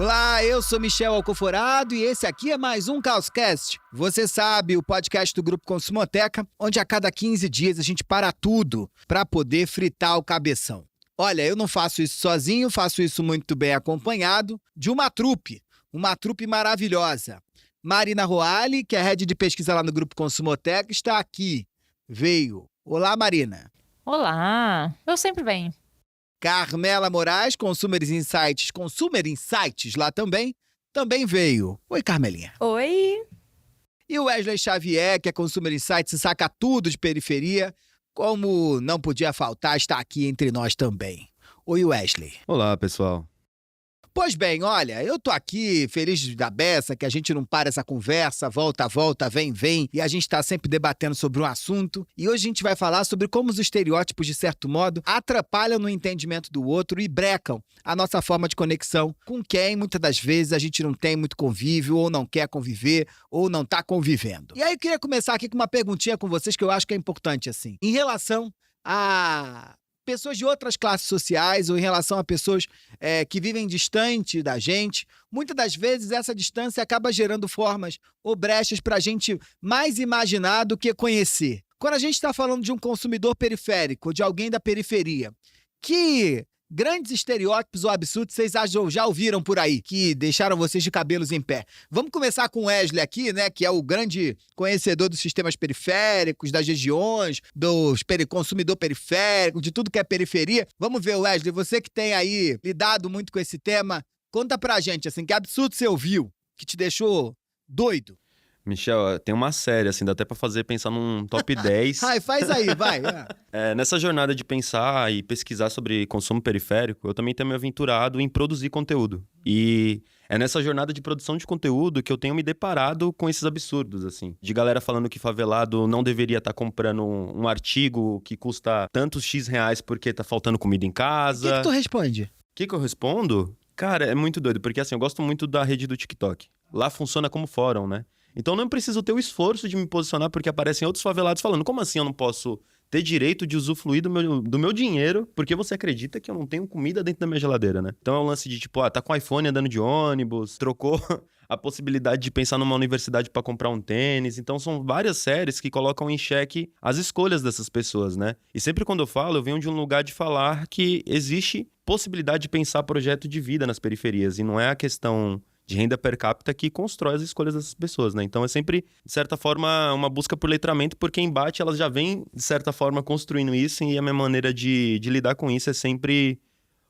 Olá, eu sou Michel Alcoforado e esse aqui é mais um Caoscast. Você sabe, o podcast do Grupo Consumoteca, onde a cada 15 dias a gente para tudo para poder fritar o cabeção. Olha, eu não faço isso sozinho, faço isso muito bem acompanhado de uma trupe maravilhosa. Marina Roale, que é head de pesquisa lá no Grupo Consumoteca, está aqui. Veio. Olá, Marina. Olá, eu sempre venho. Carmela Moraes, Consumer Insights lá também veio. Oi, Carmelinha. Oi. E o Wesley Xavier, que é Consumer Insights e saca tudo de periferia, como não podia faltar, está aqui entre nós também. Oi, Wesley. Olá, pessoal. Pois bem, olha, eu tô aqui feliz da beça, que a gente não para essa conversa, volta, vem, e a gente tá sempre debatendo sobre um assunto. E hoje a gente vai falar sobre como os estereótipos, de certo modo, atrapalham no entendimento do outro e brecam a nossa forma de conexão com quem, muitas das vezes, a gente não tem muito convívio, ou não quer conviver, ou não tá convivendo. E aí eu queria começar aqui com uma perguntinha com vocês que eu acho que é importante, assim. Em relação a pessoas de outras classes sociais ou em relação a pessoas que vivem distante da gente, muitas das vezes essa distância acaba gerando formas ou brechas para a gente mais imaginar do que conhecer. Quando a gente está falando de um consumidor periférico, de alguém da periferia, que grandes estereótipos ou absurdos vocês já ouviram por aí, que deixaram vocês de cabelos em pé? Vamos começar com o Wesley aqui, né, que é o grande conhecedor dos sistemas periféricos, das regiões, consumidor periférico, de tudo que é periferia. Vamos ver, Wesley, você que tem aí lidado muito com esse tema, conta pra gente, assim, que absurdo você ouviu, que te deixou doido? Michel, tem uma série, assim, dá até pra pensar num top 10. Ai, faz aí, vai. Nessa jornada de pensar e pesquisar sobre consumo periférico, eu também tenho me aventurado em produzir conteúdo. E é nessa jornada de produção de conteúdo que eu tenho me deparado com esses absurdos, assim. De galera falando que favelado não deveria estar comprando um artigo que custa tantos X reais porque tá faltando comida em casa. O que tu responde? O que eu respondo? Cara, é muito doido, porque assim, eu gosto muito da rede do TikTok. Lá funciona como fórum, né? Então não preciso ter o esforço de me posicionar porque aparecem outros favelados falando como assim eu não posso ter direito de usufruir do meu dinheiro porque você acredita que eu não tenho comida dentro da minha geladeira, né? Então é um lance de tipo, tá com iPhone andando de ônibus, trocou a possibilidade de pensar numa universidade para comprar um tênis. Então são várias séries que colocam em xeque as escolhas dessas pessoas, né? E sempre quando eu falo, eu venho de um lugar de falar que existe possibilidade de pensar projeto de vida nas periferias e não é a questão de renda per capita que constrói as escolhas dessas pessoas, né? Então é sempre, de certa forma, uma busca por letramento, porque em embate elas já vêm, de certa forma, construindo isso, e a minha maneira de lidar com isso é sempre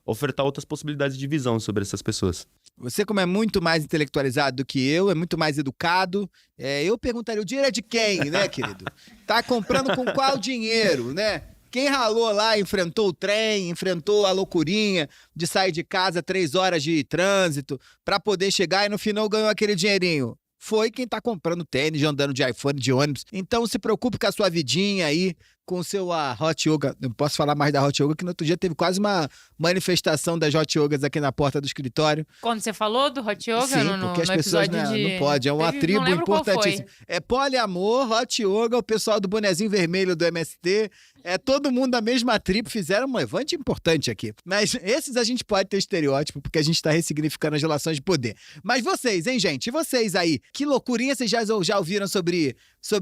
ofertar outras possibilidades de visão sobre essas pessoas. Você, como é muito mais intelectualizado do que eu, é muito mais educado, eu perguntaria, o dinheiro é de quem, né, querido? Tá comprando com qual dinheiro, né? Quem ralou lá, enfrentou o trem, enfrentou a loucurinha de sair de casa 3 horas de trânsito para poder chegar e no final ganhou aquele dinheirinho? Foi quem tá comprando tênis, andando de iPhone, de ônibus. Então se preocupe com a sua vidinha aí, com o seu Hot Yoga. Não posso falar mais da Hot Yoga, que no outro dia teve quase uma manifestação das Hot Yogas aqui na porta do escritório. Quando você falou do Hot Yoga? Sim, porque as pessoas não pode. É uma tribo importantíssima. É poliamor, Hot Yoga, o pessoal do bonezinho vermelho do MST. É todo mundo da mesma tribo, fizeram um levante importante aqui. Mas esses a gente pode ter estereótipo, porque a gente tá ressignificando as relações de poder. Mas vocês, hein, gente? E vocês aí? Que loucurinha vocês já ouviram sobre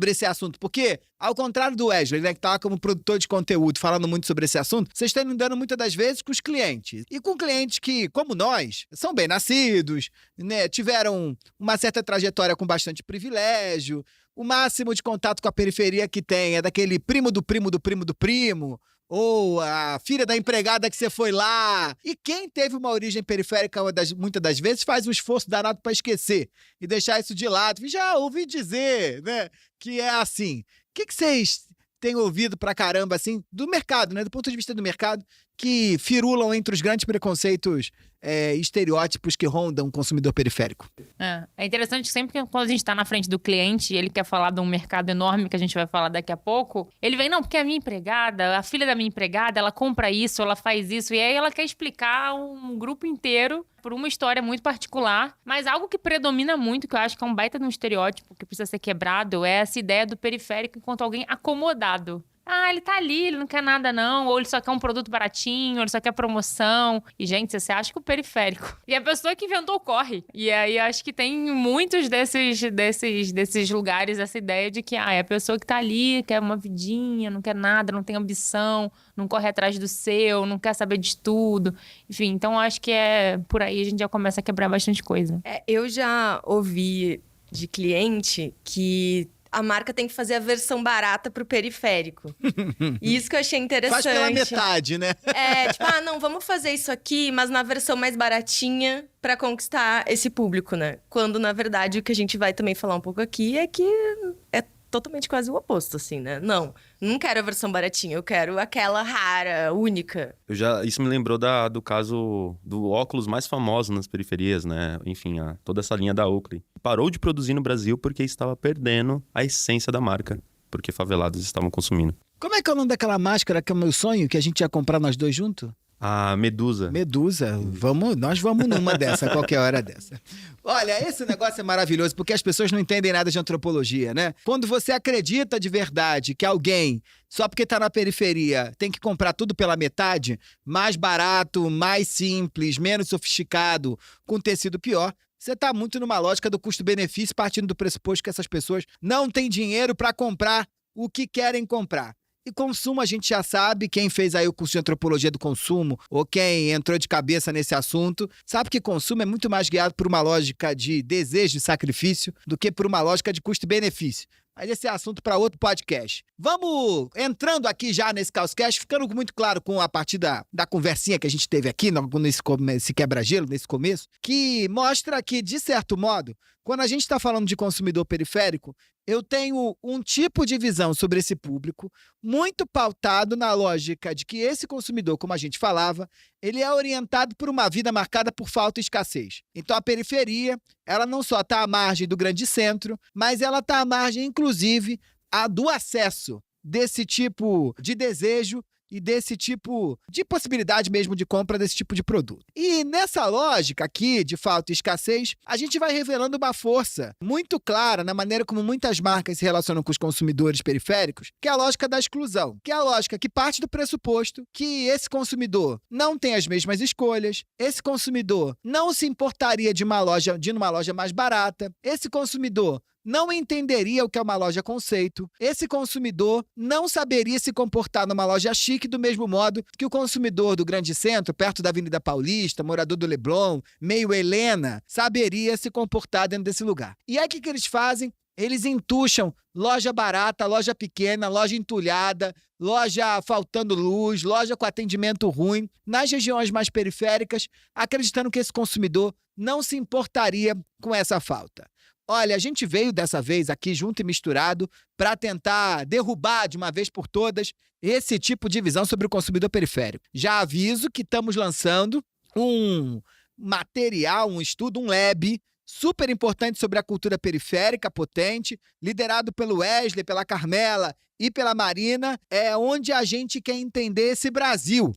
esse assunto? Porque, ao contrário do Wesley, né, que tá como produtor de conteúdo, falando muito sobre esse assunto, vocês estão lidando muitas das vezes com os clientes. E com clientes que, como nós, são bem-nascidos, né, tiveram uma certa trajetória com bastante privilégio. O máximo de contato com a periferia que tem é daquele primo do primo do primo do primo, ou a filha da empregada que você foi lá. E quem teve uma origem periférica muitas das vezes faz um esforço danado para esquecer e deixar isso de lado. E já ouvi dizer, né, que é assim. O que vocês têm ouvido pra caramba, assim, do mercado, né, do ponto de vista do mercado, que firulam entre os grandes preconceitos estereótipos que rondam o consumidor periférico? É interessante que sempre que quando a gente tá na frente do cliente e ele quer falar de um mercado enorme que a gente vai falar daqui a pouco, ele vem, não, porque a minha empregada, a filha da minha empregada, ela compra isso, ela faz isso, e aí ela quer explicar um grupo inteiro por uma história muito particular, mas algo que predomina muito, que eu acho que é um baita de um estereótipo que precisa ser quebrado, é essa ideia do periférico enquanto alguém acomodado. ele tá ali, ele não quer nada não, ou ele só quer um produto baratinho, ou ele só quer promoção. E, gente, você acha que o periférico... E a pessoa que inventou corre. E aí, acho que tem muitos desses lugares, essa ideia de que, é a pessoa que tá ali, quer uma vidinha, não quer nada, não tem ambição, não corre atrás do seu, não quer saber de tudo. Enfim, então acho que por aí a gente já começa a quebrar bastante coisa. Eu já ouvi de cliente que a marca tem que fazer a versão barata pro periférico. E isso que eu achei interessante. Faz pela metade, né? Não, vamos fazer isso aqui, mas na versão mais baratinha pra conquistar esse público, né? Quando, na verdade, o que a gente vai também falar um pouco aqui é que é totalmente quase o oposto, assim, né? Não quero a versão baratinha, eu quero aquela rara, única. Isso me lembrou do caso do óculos mais famoso nas periferias, né? Enfim, toda essa linha da Oakley. Parou de produzir no Brasil porque estava perdendo a essência da marca, porque favelados estavam consumindo. Como é que é o nome daquela máscara que é o meu sonho, que a gente ia comprar nós dois juntos? A Medusa. Medusa. Nós vamos numa dessa, qualquer hora dessa. Olha, esse negócio é maravilhoso, porque as pessoas não entendem nada de antropologia, né? Quando você acredita de verdade que alguém, só porque tá na periferia, tem que comprar tudo pela metade, mais barato, mais simples, menos sofisticado, com tecido pior, você tá muito numa lógica do custo-benefício, partindo do pressuposto que essas pessoas não têm dinheiro para comprar o que querem comprar. E consumo a gente já sabe, quem fez aí o curso de antropologia do consumo ou quem entrou de cabeça nesse assunto, sabe que consumo é muito mais guiado por uma lógica de desejo e sacrifício do que por uma lógica de custo-benefício. Mas esse é assunto para outro podcast. Vamos entrando aqui já nesse Causcast, ficando muito claro a partir da conversinha que a gente teve aqui, nesse quebra-gelo, nesse começo, que mostra que, de certo modo, quando a gente está falando de consumidor periférico, eu tenho um tipo de visão sobre esse público muito pautado na lógica de que esse consumidor, como a gente falava, ele é orientado por uma vida marcada por falta e escassez. Então a periferia, ela não só está à margem do grande centro, mas ela está à margem, inclusive, do acesso desse tipo de desejo e desse tipo de possibilidade mesmo de compra desse tipo de produto. E nessa lógica aqui de falta e escassez, a gente vai revelando uma força muito clara na maneira como muitas marcas se relacionam com os consumidores periféricos, que é a lógica da exclusão, que é a lógica que parte do pressuposto que esse consumidor não tem as mesmas escolhas, esse consumidor não se importaria de ir numa loja mais barata, esse consumidor não entenderia o que é uma loja conceito, esse consumidor não saberia se comportar numa loja chique do mesmo modo que o consumidor do grande centro, perto da Avenida Paulista, morador do Leblon, meio Helena, saberia se comportar dentro desse lugar. E aí o que eles fazem? Eles entucham loja barata, loja pequena, loja entulhada, loja faltando luz, loja com atendimento ruim, nas regiões mais periféricas, acreditando que esse consumidor não se importaria com essa falta. Olha, a gente veio dessa vez aqui junto e misturado para tentar derrubar de uma vez por todas esse tipo de visão sobre o consumidor periférico. Já aviso que estamos lançando um material, um estudo, um lab super importante sobre a cultura periférica, potente, liderado pelo Wesley, pela Carmela e pela Marina, onde a gente quer entender esse Brasil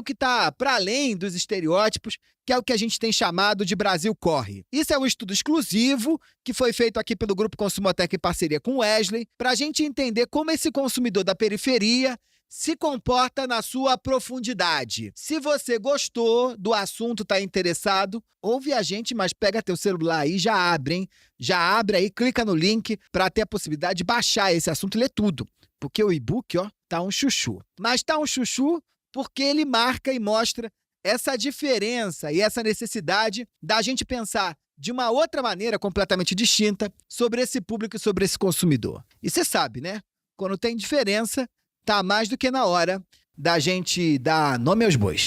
que está para além dos estereótipos, que é o que a gente tem chamado de Brasil Corre. Isso é um estudo exclusivo que foi feito aqui pelo Grupo Consumotec em parceria com o Wesley, para a gente entender como esse consumidor da periferia se comporta na sua profundidade. Se você gostou do assunto, está interessado, ouve a gente, mas pega teu celular aí e já abre, hein? Já abre aí, clica no link para ter a possibilidade de baixar esse assunto e ler tudo. Porque o e-book, tá um chuchu. Mas tá um chuchu porque ele marca e mostra essa diferença e essa necessidade da gente pensar de uma outra maneira completamente distinta sobre esse público e sobre esse consumidor. E você sabe, né? Quando tem diferença, tá mais do que na hora da gente dar nome aos bois.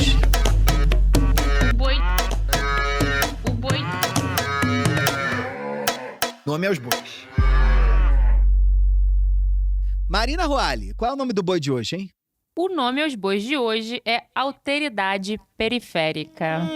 O boi. Nome aos bois. Marina Roale, qual é o nome do boi de hoje, hein? O nome aos bois de hoje é alteridade periférica.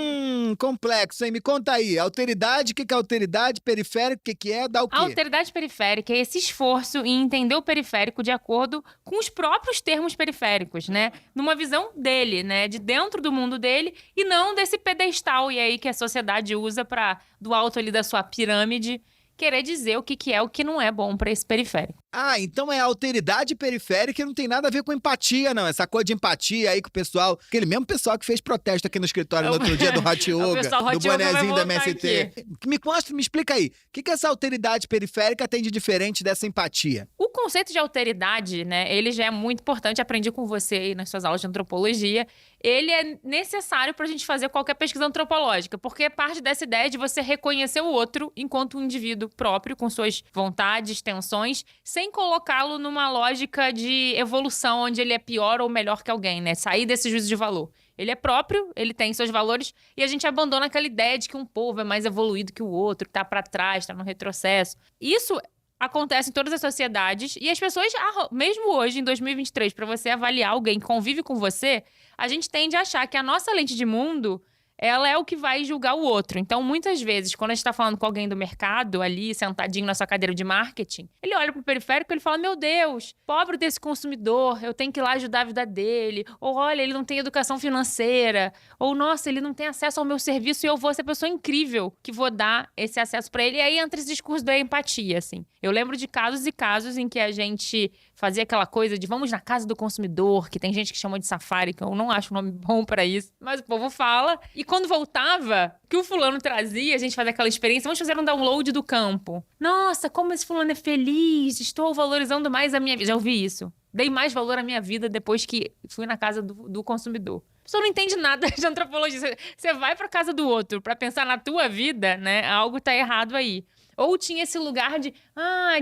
Complexo, hein? Me conta aí. Alteridade, o que é alteridade? Periférico, o que é? Dá o quê? A alteridade periférica é esse esforço em entender o periférico de acordo com os próprios termos periféricos, né? Numa visão dele, né? De dentro do mundo dele e não desse pedestal e aí que a sociedade usa para do alto ali da sua pirâmide querer dizer o que é o que não é bom para esse periférico. Ah, então é alteridade periférica e não tem nada a ver com empatia, não. Essa coisa de empatia aí com o pessoal, aquele mesmo pessoal que fez protesto aqui no escritório no outro dia do Hot Yoga, do bonezinho da MST. Me explica aí, o que essa alteridade periférica tem de diferente dessa empatia? O conceito de alteridade, né, ele já é muito importante, aprendi com você aí nas suas aulas de antropologia. Ele é necessário pra gente fazer qualquer pesquisa antropológica, porque parte dessa ideia de você reconhecer o outro enquanto um indivíduo próprio, com suas vontades, tensões, sem colocá-lo numa lógica de evolução, onde ele é pior ou melhor que alguém, né? Sair desse juízo de valor. Ele é próprio, ele tem seus valores, e a gente abandona aquela ideia de que um povo é mais evoluído que o outro, que tá pra trás, tá no retrocesso. Isso acontece em todas as sociedades, e as pessoas, mesmo hoje, em 2023, para você avaliar alguém que convive com você, a gente tende a achar que a nossa lente de mundo, ela é o que vai julgar o outro. Então, muitas vezes, quando a gente tá falando com alguém do mercado, ali, sentadinho na sua cadeira de marketing, ele olha pro periférico e ele fala, meu Deus, pobre desse consumidor, eu tenho que ir lá ajudar a vida dele. Ou, olha, ele não tem educação financeira. Ou, nossa, ele não tem acesso ao meu serviço e eu vou ser a pessoa incrível que vou dar esse acesso pra ele. E aí entra esse discurso da empatia, assim. Eu lembro de casos e casos em que a gente fazia aquela coisa de vamos na casa do consumidor, que tem gente que chama de safari, que eu não acho um nome bom pra isso, mas o povo fala. E quando voltava, que o fulano trazia, a gente fazia aquela experiência, vamos fazer um download do campo. Nossa, como esse fulano é feliz, estou valorizando mais a minha vida. Já ouvi isso. Dei mais valor à minha vida depois que fui na casa do consumidor. A pessoa não entende nada de antropologia. Você vai pra casa do outro pra pensar na tua vida, né? Algo tá errado aí. Ou tinha esse lugar de,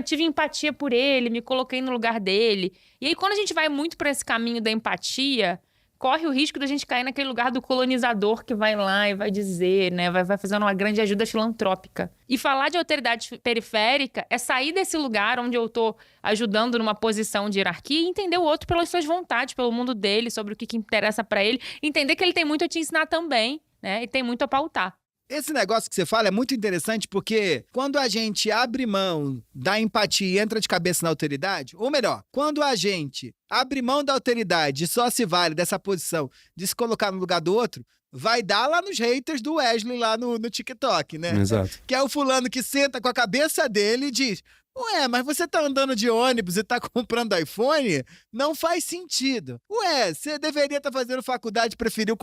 tive empatia por ele, me coloquei no lugar dele. E aí, quando a gente vai muito pra esse caminho da empatia, corre o risco da gente cair naquele lugar do colonizador que vai lá e vai dizer, né? Vai fazendo uma grande ajuda filantrópica. E falar de alteridade periférica é sair desse lugar onde eu tô ajudando numa posição de hierarquia e entender o outro pelas suas vontades, pelo mundo dele, sobre o que interessa pra ele. Entender que ele tem muito a te ensinar também, né? E tem muito a pautar. Esse negócio que você fala é muito interessante porque quando a gente abre mão da empatia e entra de cabeça na alteridade, ou melhor, quando a gente abre mão da alteridade e só se vale dessa posição de se colocar no lugar do outro, vai dar lá nos haters do Wesley lá no TikTok, né? Exato. Que é o fulano que senta com a cabeça dele e diz: ué, mas você tá andando de ônibus e tá comprando iPhone? Não faz sentido. Ué, você deveria estar fazendo faculdade e preferiu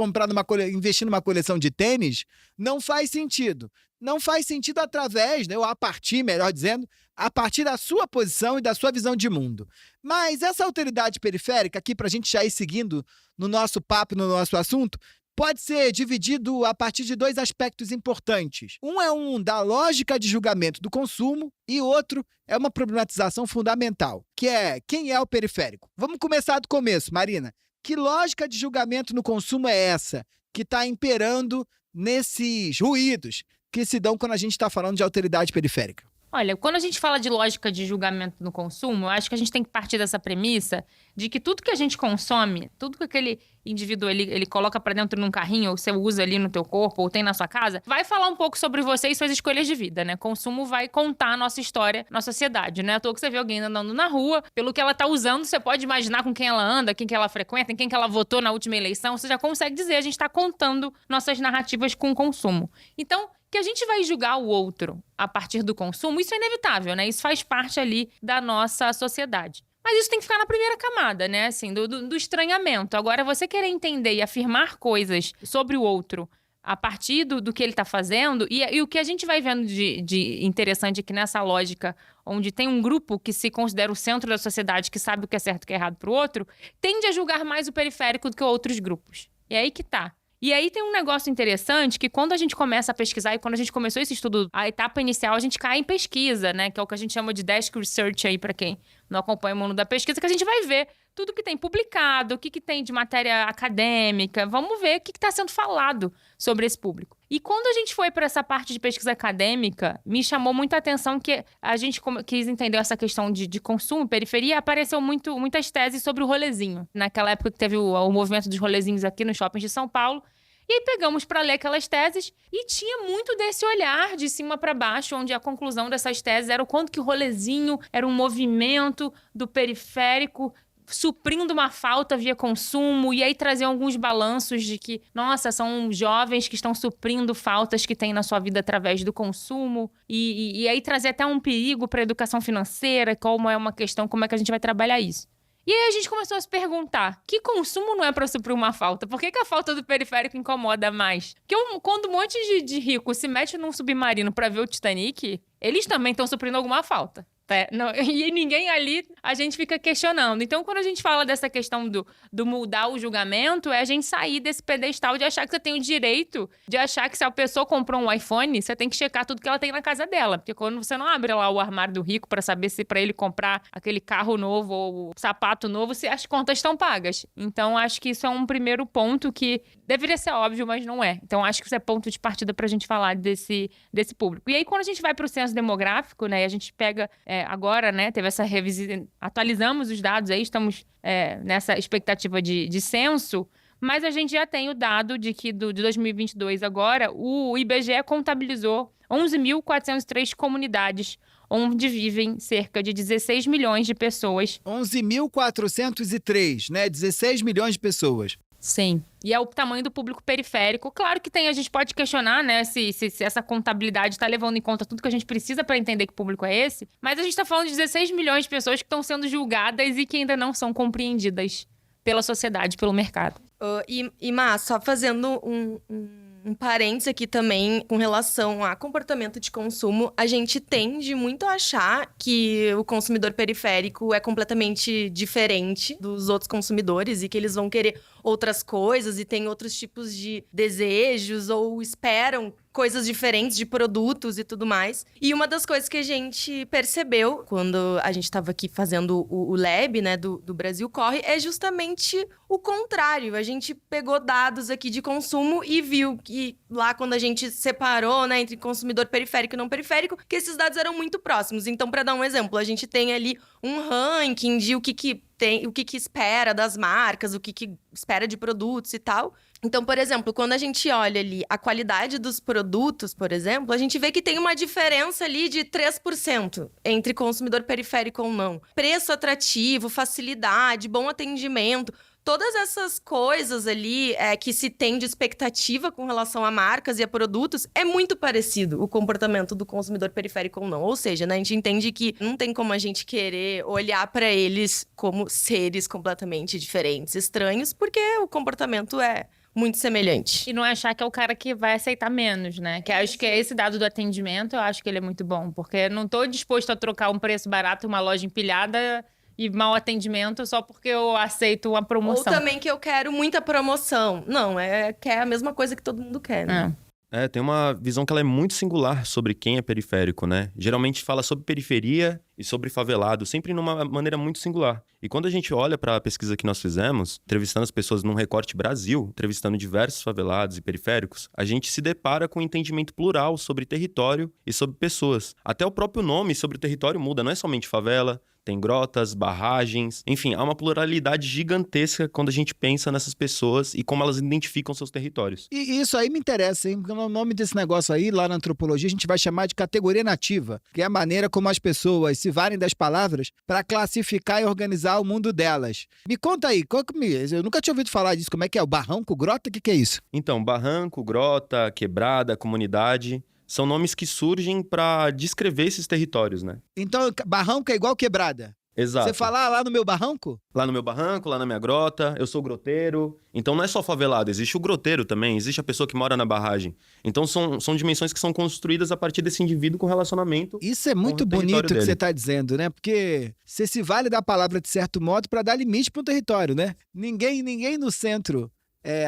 investir numa coleção de tênis? Não faz sentido. Não faz sentido através, né, ou a partir, melhor dizendo, a partir da sua posição e da sua visão de mundo. Mas essa alteridade periférica, aqui pra gente já ir seguindo no nosso papo, no nosso assunto, pode ser dividido a partir de dois aspectos importantes. Um é um da lógica de julgamento do consumo e outro é uma problematização fundamental, que é quem é o periférico. Vamos começar do começo, Marina. Que lógica de julgamento no consumo é essa que está imperando nesses ruídos que se dão quando a gente está falando de alteridade periférica? Olha, quando a gente fala de lógica de julgamento no consumo, eu acho que a gente tem que partir dessa premissa de que tudo que a gente consome, tudo que aquele indivíduo ele coloca pra dentro num carrinho, ou você usa ali no teu corpo, ou tem na sua casa, vai falar um pouco sobre você e suas escolhas de vida, né? Consumo vai contar a nossa história na sociedade, né? À toa que você vê alguém andando na rua, pelo que ela tá usando, você pode imaginar com quem ela anda, quem que ela frequenta, em quem que ela votou na última eleição, você já consegue dizer, a gente tá contando nossas narrativas com o consumo. Então, que a gente vai julgar o outro a partir do consumo, isso é inevitável, né? Isso faz parte ali da nossa sociedade. Mas isso tem que ficar na primeira camada, né? Assim, do estranhamento. Agora, você querer entender e afirmar coisas sobre o outro a partir do que ele tá fazendo, e o que a gente vai vendo de interessante aqui nessa lógica, onde tem um grupo que se considera o centro da sociedade, que sabe o que é certo e o que é errado pro outro, tende a julgar mais o periférico do que outros grupos. E é aí que tá. E aí tem um negócio interessante que quando a gente começa a pesquisar e quando a gente começou esse estudo, a etapa inicial, a gente cai em pesquisa, né? Que é o que a gente chama de desk research aí, pra quem não acompanha o mundo da pesquisa, que a gente vai ver tudo que tem publicado, o que tem de matéria acadêmica, vamos ver o que está sendo falado sobre esse público. E quando a gente foi para essa parte de pesquisa acadêmica, me chamou muita atenção que a gente quis entender essa questão de consumo, periferia, apareceu muitas teses sobre o rolezinho. Naquela época que teve o movimento dos rolezinhos aqui nos shoppings de São Paulo. E aí pegamos para ler aquelas teses e tinha muito desse olhar de cima para baixo, onde a conclusão dessas teses era o quanto que o rolezinho era um movimento do periférico suprindo uma falta via consumo, e aí trazer alguns balanços de que, nossa, são jovens que estão suprindo faltas que tem na sua vida através do consumo, e aí trazer até um perigo para a educação financeira, como é uma questão, como é que a gente vai trabalhar isso. E aí a gente começou a se perguntar, que consumo não é para suprir uma falta? Por que a falta do periférico incomoda mais? Porque quando um monte de rico se mete num submarino para ver o Titanic, eles também estão suprindo alguma falta. E ninguém ali, a gente fica questionando. Então, quando a gente fala dessa questão do mudar o julgamento, é a gente sair desse pedestal de achar que você tem o direito de achar que se a pessoa comprou um iPhone, você tem que checar tudo que ela tem na casa dela. Porque quando você não abre lá o armário do rico para saber se para ele comprar aquele carro novo ou sapato novo, se as contas estão pagas. Então, acho que isso é um primeiro ponto que deveria ser óbvio, mas não é. Então, acho que isso é ponto de partida para a gente falar desse público. E aí, quando a gente vai para o censo demográfico, né, e a gente pega... agora, né, teve essa revisão, atualizamos os dados aí, estamos nessa expectativa de censo, mas a gente já tem o dado de que de 2022 agora, o IBGE contabilizou 11.403 comunidades, onde vivem cerca de 16 milhões de pessoas. 11.403, né? 16 milhões de pessoas. Sim. E é o tamanho do público periférico. Claro que a gente pode questionar, né, se essa contabilidade está levando em conta tudo que a gente precisa para entender que público é esse. Mas a gente está falando de 16 milhões de pessoas que estão sendo julgadas e que ainda não são compreendidas pela sociedade, pelo mercado. Má, só fazendo um parênteses aqui também com relação a comportamento de consumo, a gente tende muito a achar que o consumidor periférico é completamente diferente dos outros consumidores e que eles vão querer outras coisas e têm outros tipos de desejos ou esperam coisas diferentes de produtos e tudo mais. E uma das coisas que a gente percebeu quando a gente estava aqui fazendo o lab, né, do Brasil Corre, é justamente o contrário. A gente pegou dados aqui de consumo e viu que lá quando a gente separou, né, entre consumidor periférico e não periférico, que esses dados eram muito próximos. Então, para dar um exemplo, a gente tem ali um ranking de o que espera das marcas, o que espera de produtos e tal. Então, por exemplo, quando a gente olha ali a qualidade dos produtos, por exemplo, a gente vê que tem uma diferença ali de 3% entre consumidor periférico ou não. Preço atrativo, facilidade, bom atendimento... Todas essas coisas ali que se tem de expectativa com relação a marcas e a produtos, é muito parecido o comportamento do consumidor periférico ou não. Ou seja, né, a gente entende que não tem como a gente querer olhar para eles como seres completamente diferentes, estranhos, porque o comportamento é muito semelhante. E não é achar que é o cara que vai aceitar menos, né? Que acho que é esse dado do atendimento, eu acho que ele é muito bom. Porque eu não tô disposto a trocar um preço barato, uma loja empilhada... e mau atendimento só porque eu aceito uma promoção. Ou também que eu quero muita promoção. Não, quer a mesma coisa que todo mundo quer, né? Tem uma visão que ela é muito singular sobre quem é periférico, né? Geralmente fala sobre periferia e sobre favelado, sempre numa maneira muito singular. E quando a gente olha para a pesquisa que nós fizemos, entrevistando as pessoas num recorte Brasil, entrevistando diversos favelados e periféricos, a gente se depara com um entendimento plural sobre território e sobre pessoas. Até o próprio nome sobre o território muda, não é somente favela, tem grotas, barragens, enfim, há uma pluralidade gigantesca quando a gente pensa nessas pessoas e como elas identificam seus territórios. E isso aí me interessa, hein? Porque o nome desse negócio aí, lá na antropologia, a gente vai chamar de categoria nativa, que é a maneira como as pessoas se valem das palavras para classificar e organizar o mundo delas. Me conta aí, eu nunca tinha ouvido falar disso, como é que é? O barranco, grota, o que é isso? Então, barranco, grota, quebrada, comunidade... são nomes que surgem para descrever esses territórios, né? Então, barranco é igual quebrada? Exato. Você fala lá no meu barranco? Lá no meu barranco, lá na minha grota, eu sou groteiro. Então não é só favelado, existe o groteiro também, existe a pessoa que mora na barragem. Então são dimensões que são construídas a partir desse indivíduo com relacionamento. Isso é muito bonito que você está dizendo, né? Porque você se vale da palavra de certo modo para dar limite para um território, né? Ninguém no centro...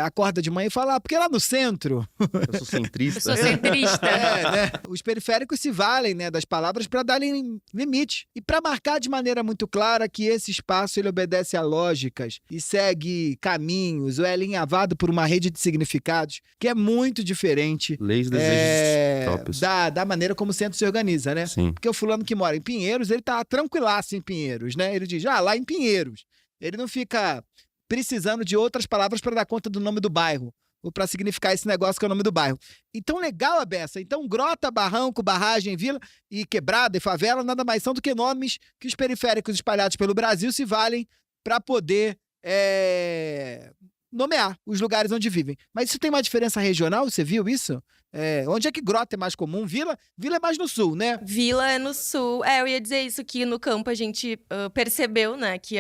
acorda de manhã e fala, porque lá no centro... Eu sou centrista. Eu sou centrista. Né? Os periféricos se valem, né, das palavras para darem limite. E para marcar de maneira muito clara que esse espaço ele obedece a lógicas e segue caminhos, ou é alinhavado por uma rede de significados que é muito diferente leis, desejos próprios. Da maneira como o centro se organiza, né? Sim. Porque o fulano que mora em Pinheiros, ele tá tranquilaço em Pinheiros, né? Ele diz, lá em Pinheiros. Ele não fica... precisando de outras palavras para dar conta do nome do bairro, ou para significar esse negócio que é o nome do bairro. Então, legal a beça. Então, grota, barranco, barragem, vila e quebrada e favela nada mais são do que nomes que os periféricos espalhados pelo Brasil se valem para poder nomear os lugares onde vivem. Mas isso tem uma diferença regional, você viu isso? Onde é que Grota é mais comum? Vila é mais no sul, né? Vila é no sul. Eu ia dizer isso, que no campo a gente percebeu, né? Que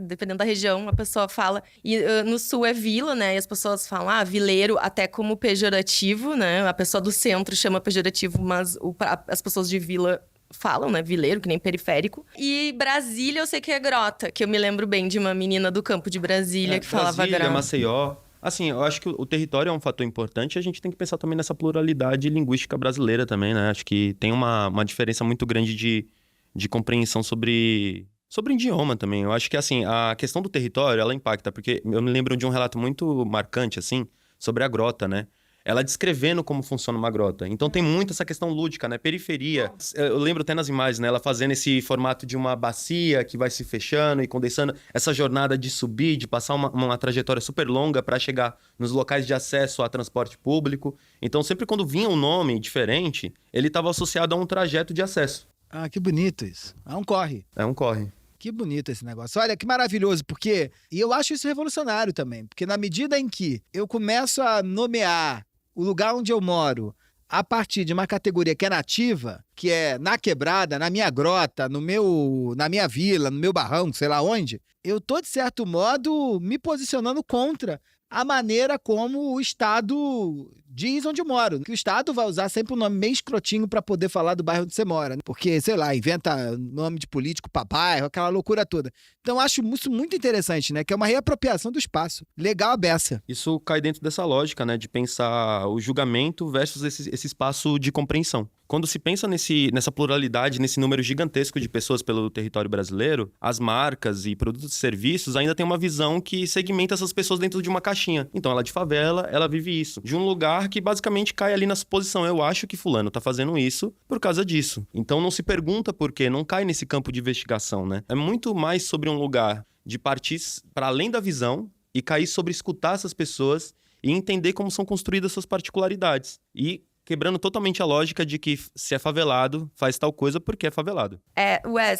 dependendo da região, a pessoa fala. E no sul é vila, né? E as pessoas falam, vileiro, até como pejorativo, né? A pessoa do centro chama pejorativo, mas as pessoas de vila falam, né? Vileiro, que nem periférico. E Brasília eu sei que é Grota, que eu me lembro bem de uma menina do campo de Brasília que falava Brasília, Grota. Maceió. Assim, eu acho que o território é um fator importante e a gente tem que pensar também nessa pluralidade linguística brasileira também, né? Acho que tem uma diferença muito grande de compreensão sobre idioma também. Eu acho que, assim, a questão do território, ela impacta, porque eu me lembro de um relato muito marcante, assim, sobre a grota, né? Ela descrevendo como funciona uma grota. Então tem muito essa questão lúdica, né? Periferia. Eu lembro até nas imagens, né? Ela fazendo esse formato de uma bacia que vai se fechando e condensando. Essa jornada de subir, de passar uma trajetória super longa para chegar nos locais de acesso a transporte público. Então sempre quando vinha um nome diferente, ele estava associado a um trajeto de acesso. Ah, que bonito isso. É um corre. É um corre. Que bonito esse negócio. Olha, que maravilhoso, porque... E eu acho isso revolucionário também, porque na medida em que eu começo a nomear o lugar onde eu moro a partir de uma categoria que é nativa, que é na quebrada, na minha grota, na minha vila, no meu barranco, sei lá onde, eu tô, de certo modo, me posicionando contra a maneira como o Estado diz onde eu moro. Que o Estado vai usar sempre um nome meio escrotinho para poder falar do bairro onde você mora, né? Porque, sei lá, inventa nome de político para bairro, aquela loucura toda. Então, eu acho isso muito interessante, né? Que é uma reapropriação do espaço. Legal a beça. Isso cai dentro dessa lógica, né? De pensar o julgamento versus esse espaço de compreensão. Quando se pensa nessa pluralidade, nesse número gigantesco de pessoas pelo território brasileiro, as marcas e produtos e serviços ainda têm uma visão que segmenta essas pessoas dentro de uma caixinha. Então, ela é de favela, ela vive isso. De um lugar que basicamente cai ali na suposição. Eu acho que fulano tá fazendo isso por causa disso. Então, não se pergunta por quê, não cai nesse campo de investigação, né? É muito mais sobre um lugar de partir para além da visão e cair sobre escutar essas pessoas e entender como são construídas suas particularidades. E quebrando totalmente a lógica de que se é favelado, faz tal coisa porque é favelado.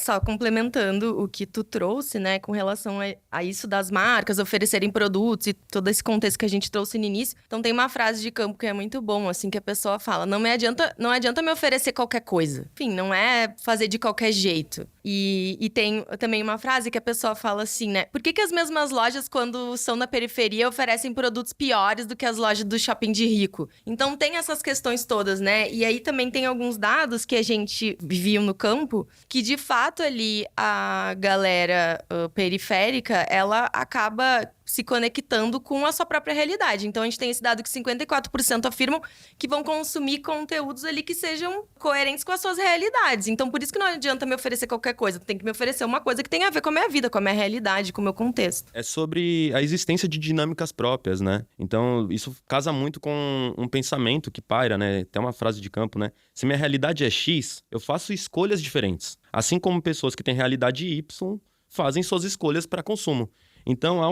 Só complementando o que tu trouxe, né, com relação a isso das marcas oferecerem produtos e todo esse contexto que a gente trouxe no início. Então tem uma frase de campo que é muito bom, assim, que a pessoa fala, não adianta me oferecer qualquer coisa. Enfim, não é fazer de qualquer jeito. E tem também uma frase que a pessoa fala assim, né, por que as mesmas lojas, quando são na periferia, oferecem produtos piores do que as lojas do shopping de rico? Então tem essas questões todas, né? E aí também tem alguns dados que a gente viu no campo, que de fato ali a galera periférica, ela acaba se conectando com a sua própria realidade. Então, a gente tem esse dado que 54% afirmam que vão consumir conteúdos ali que sejam coerentes com as suas realidades. Então, por isso que não adianta me oferecer qualquer coisa. Tem que me oferecer uma coisa que tenha a ver com a minha vida, com a minha realidade, com o meu contexto. É sobre a existência de dinâmicas próprias, né? Então, isso casa muito com um pensamento que paira, né? Tem uma frase de campo, né? Se minha realidade é X, eu faço escolhas diferentes. Assim como pessoas que têm realidade Y fazem suas escolhas para consumo. Então,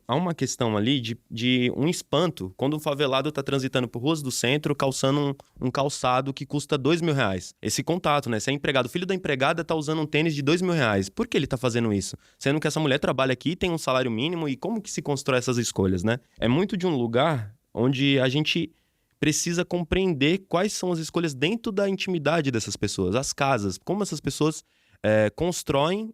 há uma questão ali de um espanto quando um favelado está transitando por ruas do centro, calçando um calçado que custa R$2.000. Esse contato, né? Se é empregado, o filho da empregada está usando um tênis de R$2.000. Por que ele está fazendo isso? Sendo que essa mulher trabalha aqui, tem um salário mínimo, e como que se constrói essas escolhas, né? É muito de um lugar onde a gente precisa compreender quais são as escolhas dentro da intimidade dessas pessoas, as casas, como essas pessoas constroem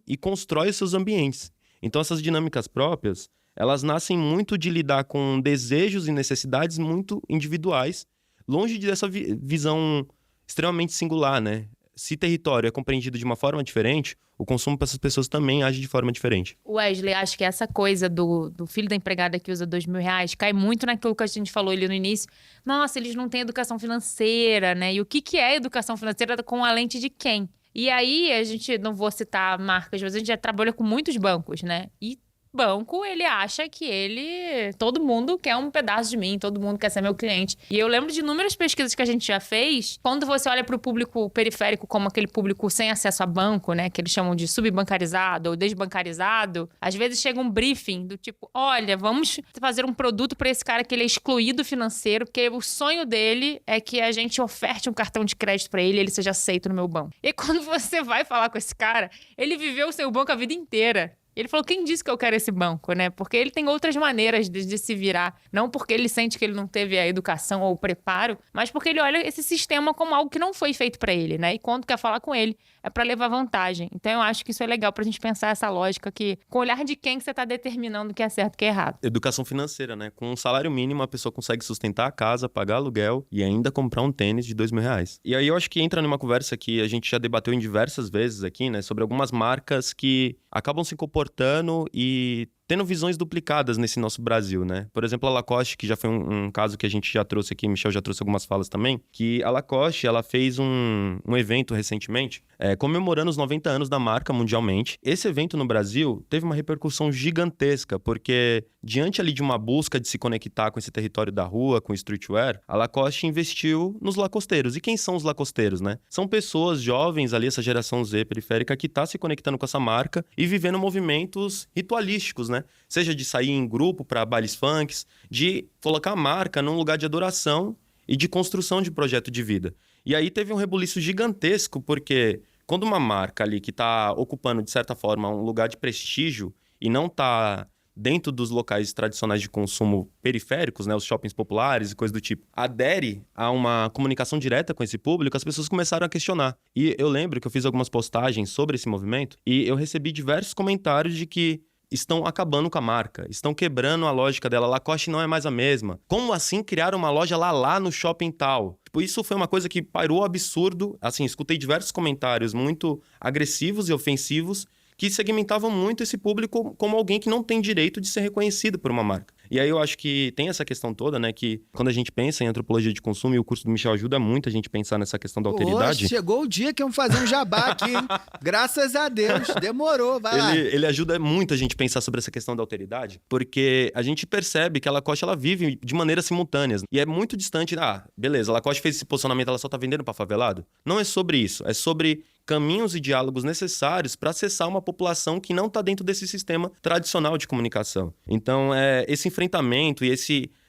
seus ambientes. Então, essas dinâmicas próprias, elas nascem muito de lidar com desejos e necessidades muito individuais, longe dessa visão extremamente singular, né? Se território é compreendido de uma forma diferente, o consumo para essas pessoas também age de forma diferente. Wesley, acho que essa coisa do filho da empregada que usa R$2.000 cai muito naquilo que a gente falou ali no início. Nossa, eles não têm educação financeira, né? E o que é educação financeira com a lente de quem? E aí, a gente, não vou citar marcas, mas a gente já trabalha com muitos bancos, né? E banco, ele acha que todo mundo quer um pedaço de mim, todo mundo quer ser meu cliente. E eu lembro de inúmeras pesquisas que a gente já fez, quando você olha para o público periférico como aquele público sem acesso a banco, né, que eles chamam de subbancarizado ou desbancarizado, às vezes chega um briefing do tipo, olha, vamos fazer um produto para esse cara que ele é excluído financeiro, porque o sonho dele é que a gente oferte um cartão de crédito para ele e ele seja aceito no meu banco. E quando você vai falar com esse cara, ele viveu o seu banco a vida inteira. Ele falou, quem disse que eu quero esse banco, né? Porque ele tem outras maneiras de se virar. Não porque ele sente que ele não teve a educação ou o preparo, mas porque ele olha esse sistema como algo que não foi feito pra ele, né? E quando quer falar com ele, é pra levar vantagem. Então eu acho que isso é legal pra gente pensar essa lógica que, com o olhar de quem que você tá determinando o que é certo e o que é errado. Educação financeira, né? Com um salário mínimo, a pessoa consegue sustentar a casa, pagar aluguel e ainda comprar um tênis de R$2.000. E aí eu acho que entra numa conversa que a gente já debateu em diversas vezes aqui, né? Sobre algumas marcas que acabam se comportando e tendo visões duplicadas nesse nosso Brasil, né? Por exemplo, a Lacoste, que já foi um caso que a gente já trouxe aqui, Michel já trouxe algumas falas também, que a Lacoste, ela fez um evento recentemente, comemorando os 90 anos da marca mundialmente. Esse evento no Brasil teve uma repercussão gigantesca, porque diante ali de uma busca de se conectar com esse território da rua, com o streetwear, a Lacoste investiu nos lacosteiros. E quem são os lacosteiros, né? São pessoas jovens ali, essa geração Z periférica, que tá se conectando com essa marca e vivendo movimentos ritualísticos, né? Seja de sair em grupo para bailes funks, de colocar a marca num lugar de adoração e de construção de projeto de vida. E aí teve um rebuliço gigantesco, porque quando uma marca ali que está ocupando, de certa forma, um lugar de prestígio e não está dentro dos locais tradicionais de consumo periféricos, né, os shoppings populares e coisas do tipo, adere a uma comunicação direta com esse público, as pessoas começaram a questionar. E eu lembro que eu fiz algumas postagens sobre esse movimento e eu recebi diversos comentários de que estão acabando com a marca, estão quebrando a lógica dela. Lacoste não é mais a mesma. Como assim criar uma loja lá no shopping tal? Tipo, isso foi uma coisa que pairou absurdo. Assim, escutei diversos comentários muito agressivos e ofensivos que segmentavam muito esse público como alguém que não tem direito de ser reconhecido por uma marca. E aí eu acho que tem essa questão toda, né, que quando a gente pensa em antropologia de consumo, e o curso do Michel ajuda muito a gente pensar nessa questão da alteridade. Chegou o dia que vamos fazer um jabá aqui, hein? Graças a Deus, demorou, vai lá. Ele ajuda muito a gente pensar sobre essa questão da alteridade, porque a gente percebe que a Lacoste, ela vive de maneiras simultâneas. E é muito distante, beleza, a Lacoste fez esse posicionamento, ela só tá vendendo pra favelado? Não é sobre isso, é sobre caminhos e diálogos necessários para acessar uma população que não está dentro desse sistema tradicional de comunicação. Então, esse enfrentamento e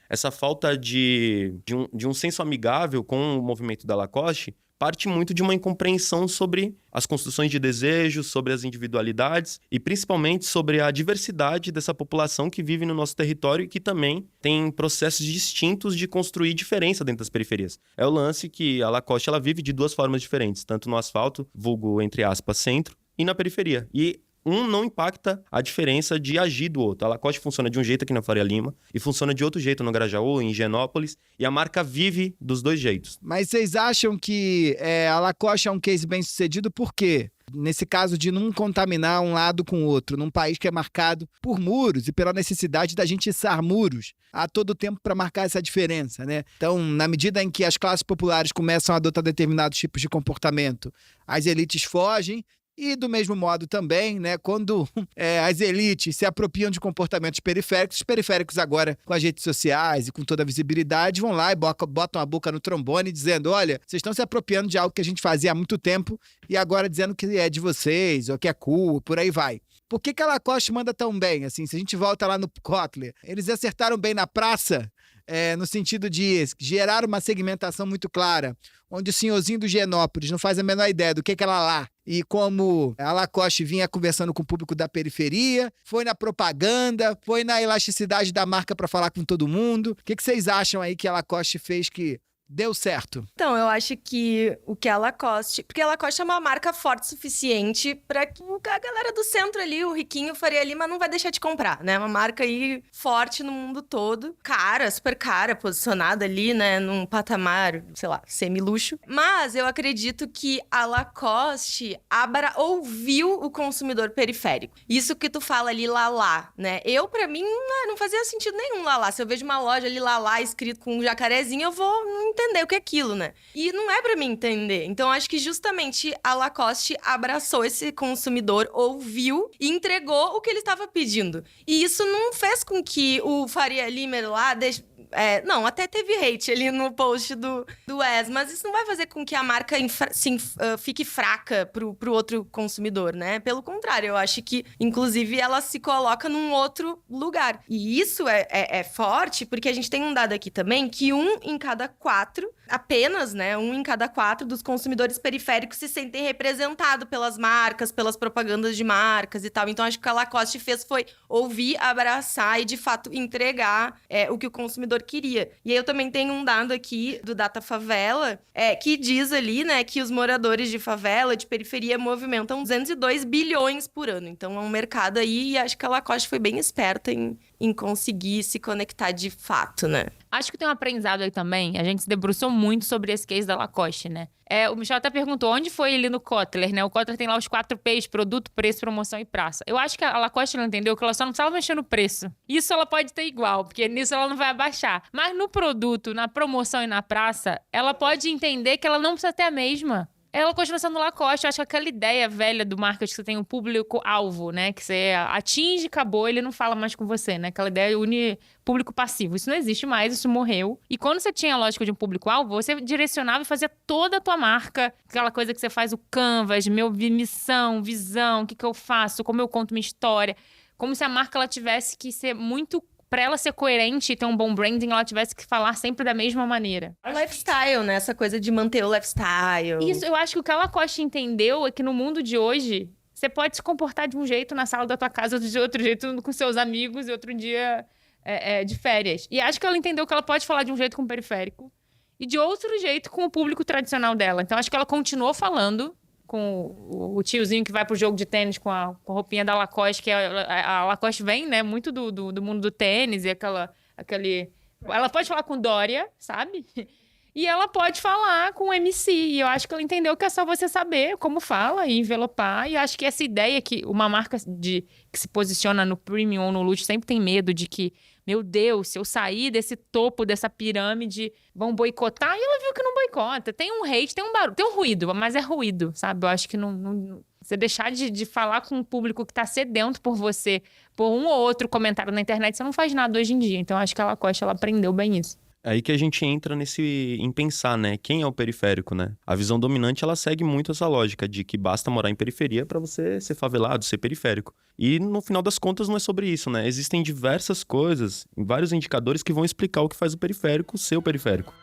essa falta de um senso amigável com o movimento da Lacoste parte muito de uma incompreensão sobre as construções de desejos, sobre as individualidades e principalmente sobre a diversidade dessa população que vive no nosso território e que também tem processos distintos de construir diferença dentro das periferias. É o lance que a Lacoste ela vive de duas formas diferentes, tanto no asfalto, vulgo, entre aspas, centro, e na periferia. E um não impacta a diferença de agir do outro. A Lacoste funciona de um jeito aqui na Faria Lima e funciona de outro jeito no Grajaú, em Higienópolis, e a marca vive dos dois jeitos. Mas vocês acham que a Lacoste é um case bem sucedido por quê? Nesse caso de não contaminar um lado com o outro, num país que é marcado por muros e pela necessidade da gente içar muros a todo tempo para marcar essa diferença, né? Então, na medida em que as classes populares começam a adotar determinados tipos de comportamento, as elites fogem. E do mesmo modo também, né, quando as elites se apropriam de comportamentos periféricos, os periféricos agora, com as redes sociais e com toda a visibilidade, vão lá e botam a boca no trombone dizendo, olha, vocês estão se apropriando de algo que a gente fazia há muito tempo e agora dizendo que é de vocês, ou que é cool, por aí vai. Por que a Lacoste manda tão bem? Assim, se a gente volta lá no Kotler, eles acertaram bem na praça, no sentido de gerar uma segmentação muito clara, onde o senhorzinho do Higienópolis não faz a menor ideia do que é lá. E como a Lacoste vinha conversando com o público da periferia, foi na propaganda, foi na elasticidade da marca para falar com todo mundo. O que vocês acham aí que a Lacoste fez que deu certo? Então, eu acho que o que a Lacoste... Porque a Lacoste é uma marca forte o suficiente pra que a galera do centro ali, o riquinho, Faria Lima, não vai deixar de comprar, né? Uma marca aí forte no mundo todo. Cara, super cara, posicionada ali, né? Num patamar, sei lá, semi-luxo. Mas eu acredito que a Lacoste ouviu o consumidor periférico. Isso que tu fala ali, Lalá, né? Pra mim, não fazia sentido nenhum Lalá. Se eu vejo uma loja ali, Lalá, escrito com um jacarezinho, eu vou entender o que é aquilo, né? E não é pra mim entender. Então, acho que justamente a Lacoste abraçou esse consumidor, ouviu e entregou o que ele estava pedindo. E isso não fez com que o Faria Limer lá Não, até teve hate ali no post do Wes, mas isso não vai fazer com que a marca fique fraca pro outro consumidor, né? Pelo contrário, eu acho que, inclusive, ela se coloca num outro lugar. E isso é forte, porque a gente tem um dado aqui também que 1 em cada 4, apenas, né? 1 em cada 4 dos consumidores periféricos se sentem representados pelas marcas, pelas propagandas de marcas e tal. Então, acho que o que a Lacoste fez foi ouvir, abraçar e, de fato, entregar o que o consumidor queria. E aí eu também tenho um dado aqui do Data Favela, que diz ali, né, que os moradores de favela, de periferia, movimentam 202 bilhões por ano. Então, é um mercado aí e acho que a Lacoste foi bem esperta em conseguir se conectar de fato, né? Acho que tem um aprendizado aí também. A gente se debruçou muito sobre esse case da Lacoste, né? O Michel até perguntou onde foi ele no Kotler, né? O Kotler tem lá os 4 P's: produto, preço, promoção e praça. Eu acho que a Lacoste ela entendeu que ela só não precisava mexer no preço. Isso ela pode ter igual, porque nisso ela não vai abaixar. Mas no produto, na promoção e na praça, ela pode entender que ela não precisa ter a mesma. Ela continua sendo Lacoste. Eu acho que aquela ideia velha do marketing que você tem um público-alvo, né? Que você atinge, acabou, ele não fala mais com você, né? Aquela ideia une público passivo. Isso não existe mais, isso morreu. E quando você tinha a lógica de um público-alvo, você direcionava e fazia toda a tua marca. Aquela coisa que você faz o canvas, missão, visão, o que eu faço, como eu conto minha história. Como se a marca ela tivesse que ser muito... Pra ela ser coerente e ter um bom branding, ela tivesse que falar sempre da mesma maneira. Lifestyle, né? Essa coisa de manter o lifestyle. Isso, eu acho que o que a Lacoste entendeu é que no mundo de hoje, você pode se comportar de um jeito na sala da tua casa, de outro jeito com seus amigos e outro dia de férias. E acho que ela entendeu que ela pode falar de um jeito com o periférico e de outro jeito com o público tradicional dela. Então, acho que ela continuou falando com o tiozinho que vai pro jogo de tênis com a roupinha da Lacoste, que a Lacoste vem, né, muito do mundo do tênis e aquele... Ela pode falar com Dória, sabe? E ela pode falar com o MC. E eu acho que ela entendeu que é só você saber como fala e envelopar. E eu acho que essa ideia que uma marca que se posiciona no premium ou no luxo sempre tem medo de que, meu Deus, se eu sair desse topo, dessa pirâmide, vão boicotar. E ela viu que não boicota. Tem um hate, tem um barulho, tem um ruído, mas é ruído, sabe? Eu acho que não você deixar de falar com um público que tá sedento por você, por um ou outro comentário na internet, você não faz nada hoje em dia. Então, eu acho que a Lacoste, ela aprendeu bem isso. É aí que a gente entra em pensar, né? Quem é o periférico, né? A visão dominante, ela segue muito essa lógica de que basta morar em periferia para você ser favelado, ser periférico. E no final das contas não é sobre isso, né? Existem diversas coisas, vários indicadores que vão explicar o que faz o periférico ser o periférico.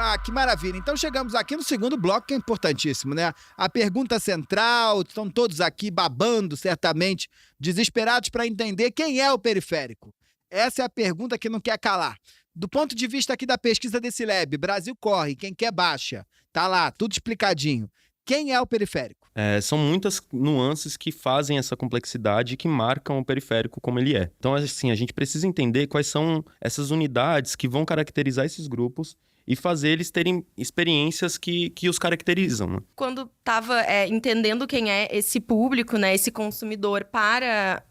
Ah, que maravilha. Então chegamos aqui no segundo bloco, que é importantíssimo, né? A pergunta central, estão todos aqui babando, certamente, desesperados para entender quem é o periférico. Essa é a pergunta que não quer calar. Do ponto de vista aqui da pesquisa desse Lab, Brasil corre, quem quer baixa. Tá lá, tudo explicadinho. Quem é o periférico? São muitas nuances que fazem essa complexidade e que marcam o periférico como ele é. Então, assim, a gente precisa entender quais são essas unidades que vão caracterizar esses grupos e fazer eles terem experiências que os caracterizam, né? Quando estava entendendo quem é esse público, né, esse consumidor para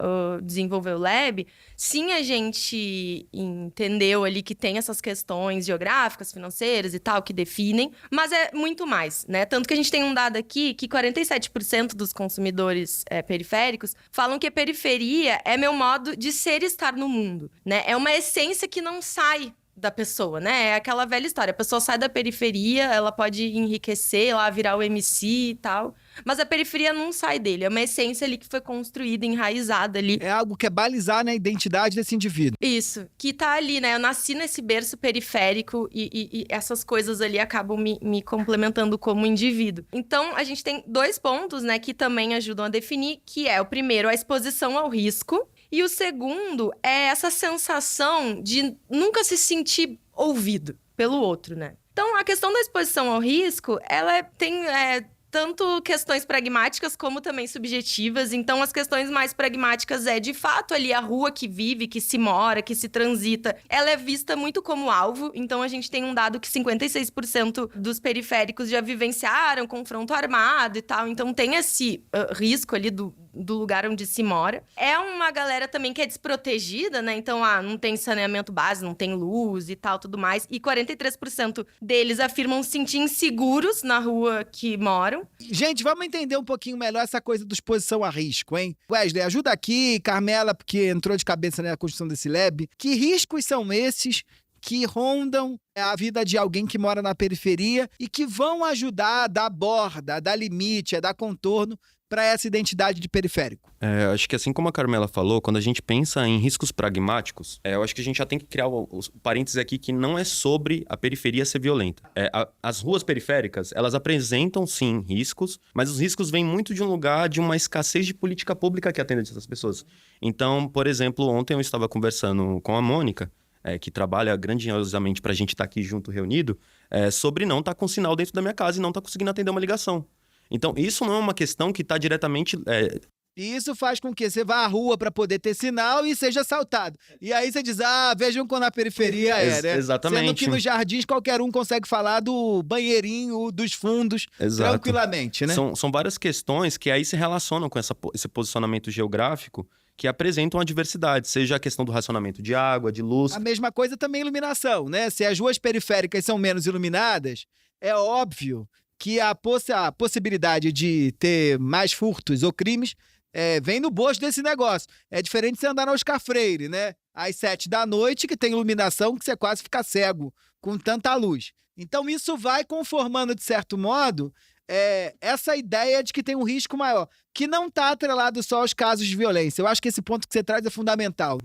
desenvolver o Lab, sim, a gente entendeu ali que tem essas questões geográficas, financeiras e tal, que definem, mas é muito mais, né? Tanto que a gente tem um dado aqui que 47% dos consumidores periféricos falam que a periferia é meu modo de ser e estar no mundo, né? É uma essência que não sai da pessoa, né? É aquela velha história. A pessoa sai da periferia, ela pode enriquecer, lá virar o MC e tal, mas a periferia não sai dele. É uma essência ali que foi construída, enraizada ali. É algo que é balizar na identidade desse indivíduo. Isso, que tá ali, né? Eu nasci nesse berço periférico e essas coisas ali acabam me complementando como indivíduo. Então, a gente tem 2 pontos, né, que também ajudam a definir, que é o primeiro, a exposição ao risco, e o segundo é essa sensação de nunca se sentir ouvido pelo outro, né? Então, a questão da exposição ao risco, ela tem tanto questões pragmáticas como também subjetivas. Então, as questões mais pragmáticas de fato, ali a rua que vive, que se mora, que se transita, ela é vista muito como alvo. Então, a gente tem um dado que 56% dos periféricos já vivenciaram confronto armado e tal. Então, tem esse risco ali do lugar onde se mora. É uma galera também que é desprotegida, né? Então, não tem saneamento básico, não tem luz e tal, tudo mais. E 43% deles afirmam se sentir inseguros na rua que moram. fizeram. Gente, vamos entender um pouquinho melhor essa coisa do exposição a risco, hein? Wesley, ajuda aqui, Carmela, porque entrou de cabeça na construção desse lab. Que riscos são esses que rondam a vida de alguém que mora na periferia e que vão ajudar a dar borda, a dar limite, a dar contorno para essa identidade de periférico? Acho que assim como a Carmela falou, quando a gente pensa em riscos pragmáticos, eu acho que a gente já tem que criar o parênteses aqui que não é sobre a periferia ser violenta. As ruas periféricas, elas apresentam sim riscos, mas os riscos vêm muito de um lugar de uma escassez de política pública que atende essas pessoas. Então, por exemplo, ontem eu estava conversando com a Mônica, que trabalha grandiosamente para a gente estar aqui junto, reunido, sobre não estar com sinal dentro da minha casa e não estar conseguindo atender uma ligação. Então, isso não é uma questão que está diretamente... E isso faz com que você vá à rua para poder ter sinal e seja assaltado. E aí você diz, vejam como na periferia né? Exatamente. Sendo que nos jardins qualquer um consegue falar do banheirinho, dos fundos, tranquilamente, né? São várias questões que aí se relacionam com esse posicionamento geográfico que apresentam a diversidade, seja a questão do racionamento de água, de luz. A mesma coisa também iluminação, né? Se as ruas periféricas são menos iluminadas, é óbvio que a possibilidade de ter mais furtos ou crimes vem no bojo desse negócio. É diferente de você andar na Oscar Freire, né? Às 7 da noite, que tem iluminação, que você quase fica cego com tanta luz. Então isso vai conformando, de certo modo, essa ideia de que tem um risco maior, que não está atrelado só aos casos de violência. Eu acho que esse ponto que você traz é fundamental.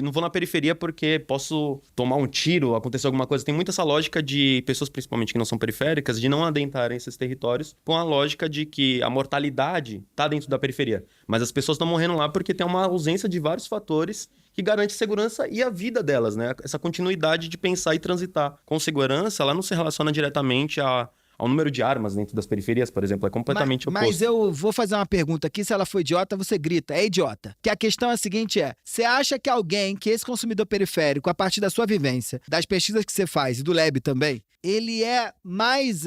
Não vou na periferia porque posso tomar um tiro, acontecer alguma coisa. Tem muito essa lógica de pessoas, principalmente que não são periféricas, de não adentrarem esses territórios com a lógica de que a mortalidade está dentro da periferia. Mas as pessoas estão morrendo lá porque tem uma ausência de vários fatores que garante segurança e a vida delas, né? Essa continuidade de pensar e transitar com segurança, ela não se relaciona diretamente ao número de armas dentro das periferias, por exemplo, é completamente oposto. Mas eu vou fazer uma pergunta aqui, se ela for idiota, você grita, é idiota. Que a questão é a seguinte, você acha que alguém, que esse consumidor periférico, a partir da sua vivência, das pesquisas que você faz, e do Lab também, ele é mais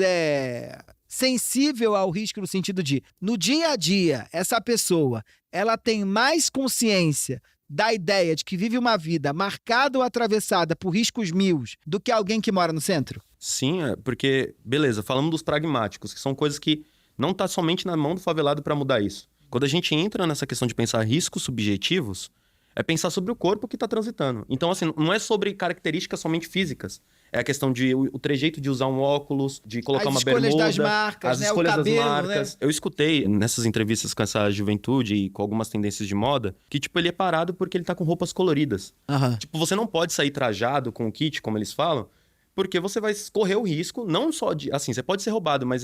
sensível ao risco no sentido de, no dia a dia, essa pessoa, ela tem mais consciência da ideia de que vive uma vida marcada ou atravessada por riscos mil do que alguém que mora no centro? Sim, porque, beleza, falando dos pragmáticos, que são coisas que não tá somente na mão do favelado para mudar isso. Quando a gente entra nessa questão de pensar riscos subjetivos, é pensar sobre o corpo que está transitando. Então, assim, não é sobre características somente físicas. É a questão de o trejeito de usar um óculos, de colocar uma bermuda. As escolhas das marcas, as escolhas o cabelo, das marcas. Né? Eu escutei nessas entrevistas com essa juventude e com algumas tendências de moda, que, tipo, ele é parado porque ele tá com roupas coloridas. Tipo, você não pode sair trajado com o kit, como eles falam, porque você vai correr o risco, não só de... Assim, você pode ser roubado, mas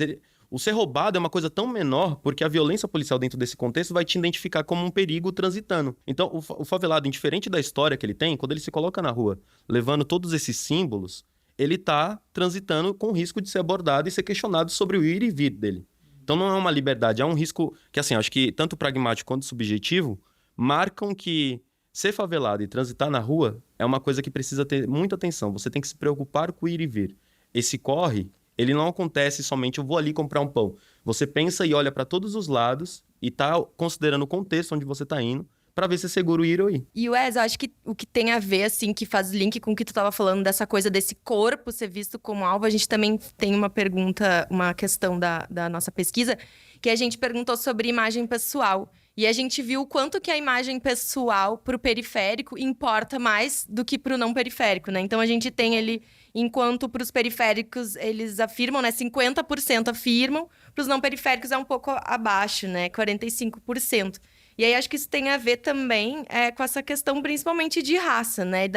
o ser roubado é uma coisa tão menor porque a violência policial dentro desse contexto vai te identificar como um perigo transitando. Então, o favelado, indiferente da história que ele tem, quando ele se coloca na rua levando todos esses símbolos, ele tá transitando com o risco de ser abordado e ser questionado sobre o ir e vir dele. Então, não é uma liberdade, é um risco que, assim, acho que tanto pragmático quanto subjetivo marcam que ser favelado e transitar na rua é uma coisa que precisa ter muita atenção. Você tem que se preocupar com o ir e vir. Esse corre, ele não acontece somente eu vou ali comprar um pão. Você pensa e olha para todos os lados e tá considerando o contexto onde você tá indo para ver se é seguro ir ou ir. E Wes, eu acho que o que tem a ver, assim, que faz link com o que tu tava falando, dessa coisa desse corpo ser visto como alvo, a gente também tem uma pergunta, uma questão da nossa pesquisa, que a gente perguntou sobre imagem pessoal. E a gente viu o quanto que a imagem pessoal pro periférico importa mais do que pro não periférico, né? Então, a gente tem ele, enquanto pros periféricos eles afirmam, né? 50% afirmam, pros não periféricos é um pouco abaixo, né? 45%. E aí, acho que isso tem a ver também com essa questão, principalmente de raça, né?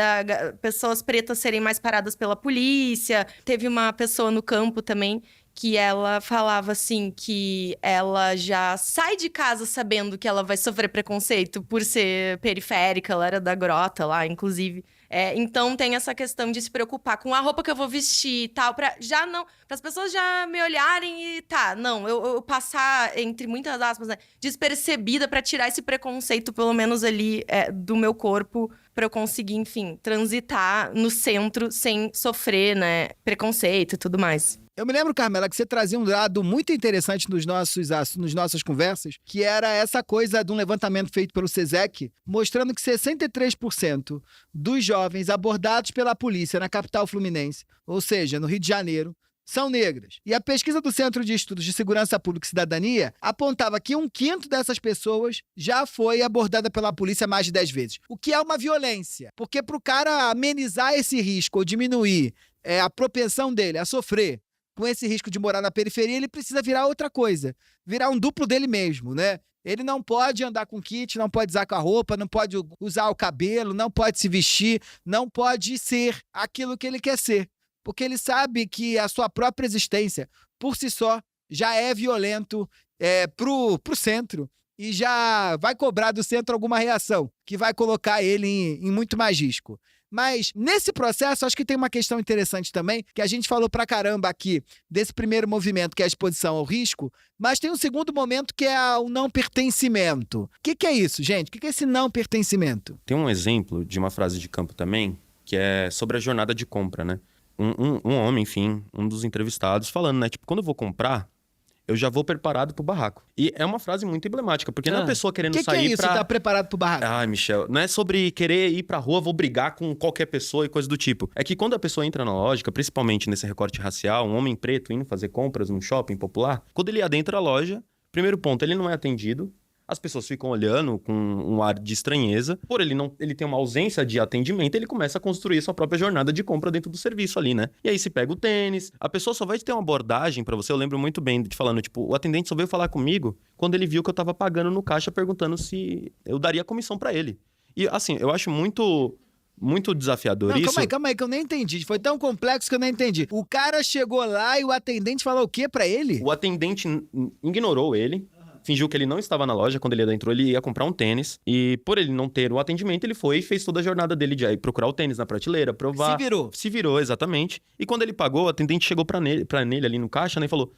Pessoas pretas serem mais paradas pela polícia. Teve uma pessoa no campo também que ela falava assim, que ela já sai de casa sabendo que ela vai sofrer preconceito por ser periférica, ela era da Grota lá, inclusive. Então tem essa questão de se preocupar com a roupa que eu vou vestir e tal, para as pessoas já me olharem e eu passar, entre muitas aspas, né, despercebida para tirar esse preconceito, pelo menos ali, do meu corpo, para eu conseguir, enfim, transitar no centro sem sofrer, né, preconceito e tudo mais. Eu me lembro, Carmela, que você trazia um dado muito interessante nas nossas conversas, que era essa coisa de um levantamento feito pelo SESEC, mostrando que 63% dos jovens abordados pela polícia na capital fluminense, ou seja, no Rio de Janeiro, são negras. E a pesquisa do Centro de Estudos de Segurança Pública e Cidadania apontava que 1/5 dessas pessoas já foi abordada pela polícia mais de 10 vezes. O que é uma violência. Porque para o cara amenizar esse risco ou diminuir a propensão dele a sofrer com esse risco de morar na periferia, ele precisa virar outra coisa. Virar um duplo dele mesmo, né? Ele não pode andar com kit, não pode usar com a roupa, não pode usar o cabelo, não pode se vestir, não pode ser aquilo que ele quer ser. Porque ele sabe que a sua própria existência, por si só, já é violento pro centro e já vai cobrar do centro alguma reação que vai colocar ele em muito mais risco. Mas nesse processo, acho que tem uma questão interessante também, que a gente falou pra caramba aqui desse primeiro movimento, que é a exposição ao risco, mas tem um segundo momento que é o não pertencimento. O que é isso, gente? O que é esse não pertencimento? Tem um exemplo de uma frase de campo também, que é sobre a jornada de compra, né? Um homem, enfim, um dos entrevistados, falando, né? Tipo, quando eu vou comprar, eu já vou preparado pro barraco. E é uma frase muito emblemática, porque não é a pessoa querendo sair pra... O que é isso, tá preparado pro barraco? Ai, Michel, não é sobre querer ir pra rua, vou brigar com qualquer pessoa e coisa do tipo. É que quando a pessoa entra na lógica, principalmente nesse recorte racial, um homem preto indo fazer compras num shopping popular, quando ele adentra a loja, primeiro ponto, ele não é atendido. As pessoas ficam olhando com um ar de estranheza. Por ele tem uma ausência de atendimento, ele começa a construir sua própria jornada de compra dentro do serviço ali, né? E aí se pega o tênis, a pessoa só vai ter uma abordagem pra você. Eu lembro muito bem de falando, tipo, o atendente só veio falar comigo quando ele viu que eu tava pagando no caixa, perguntando se eu daria comissão pra ele. E assim, eu acho muito desafiador não, isso. Calma aí, que eu nem entendi. Foi tão complexo que eu nem entendi. O cara chegou lá e o atendente falou o quê pra ele? O atendente ignorou ele. Fingiu que ele não estava na loja. Quando ele adentrou, ele ia comprar um tênis. E por ele não ter o atendimento, ele foi e fez toda a jornada dele de ir procurar o tênis na prateleira, provar. Se virou, exatamente. E quando ele pagou, o atendente chegou pra nele ali no caixa, né, e falou,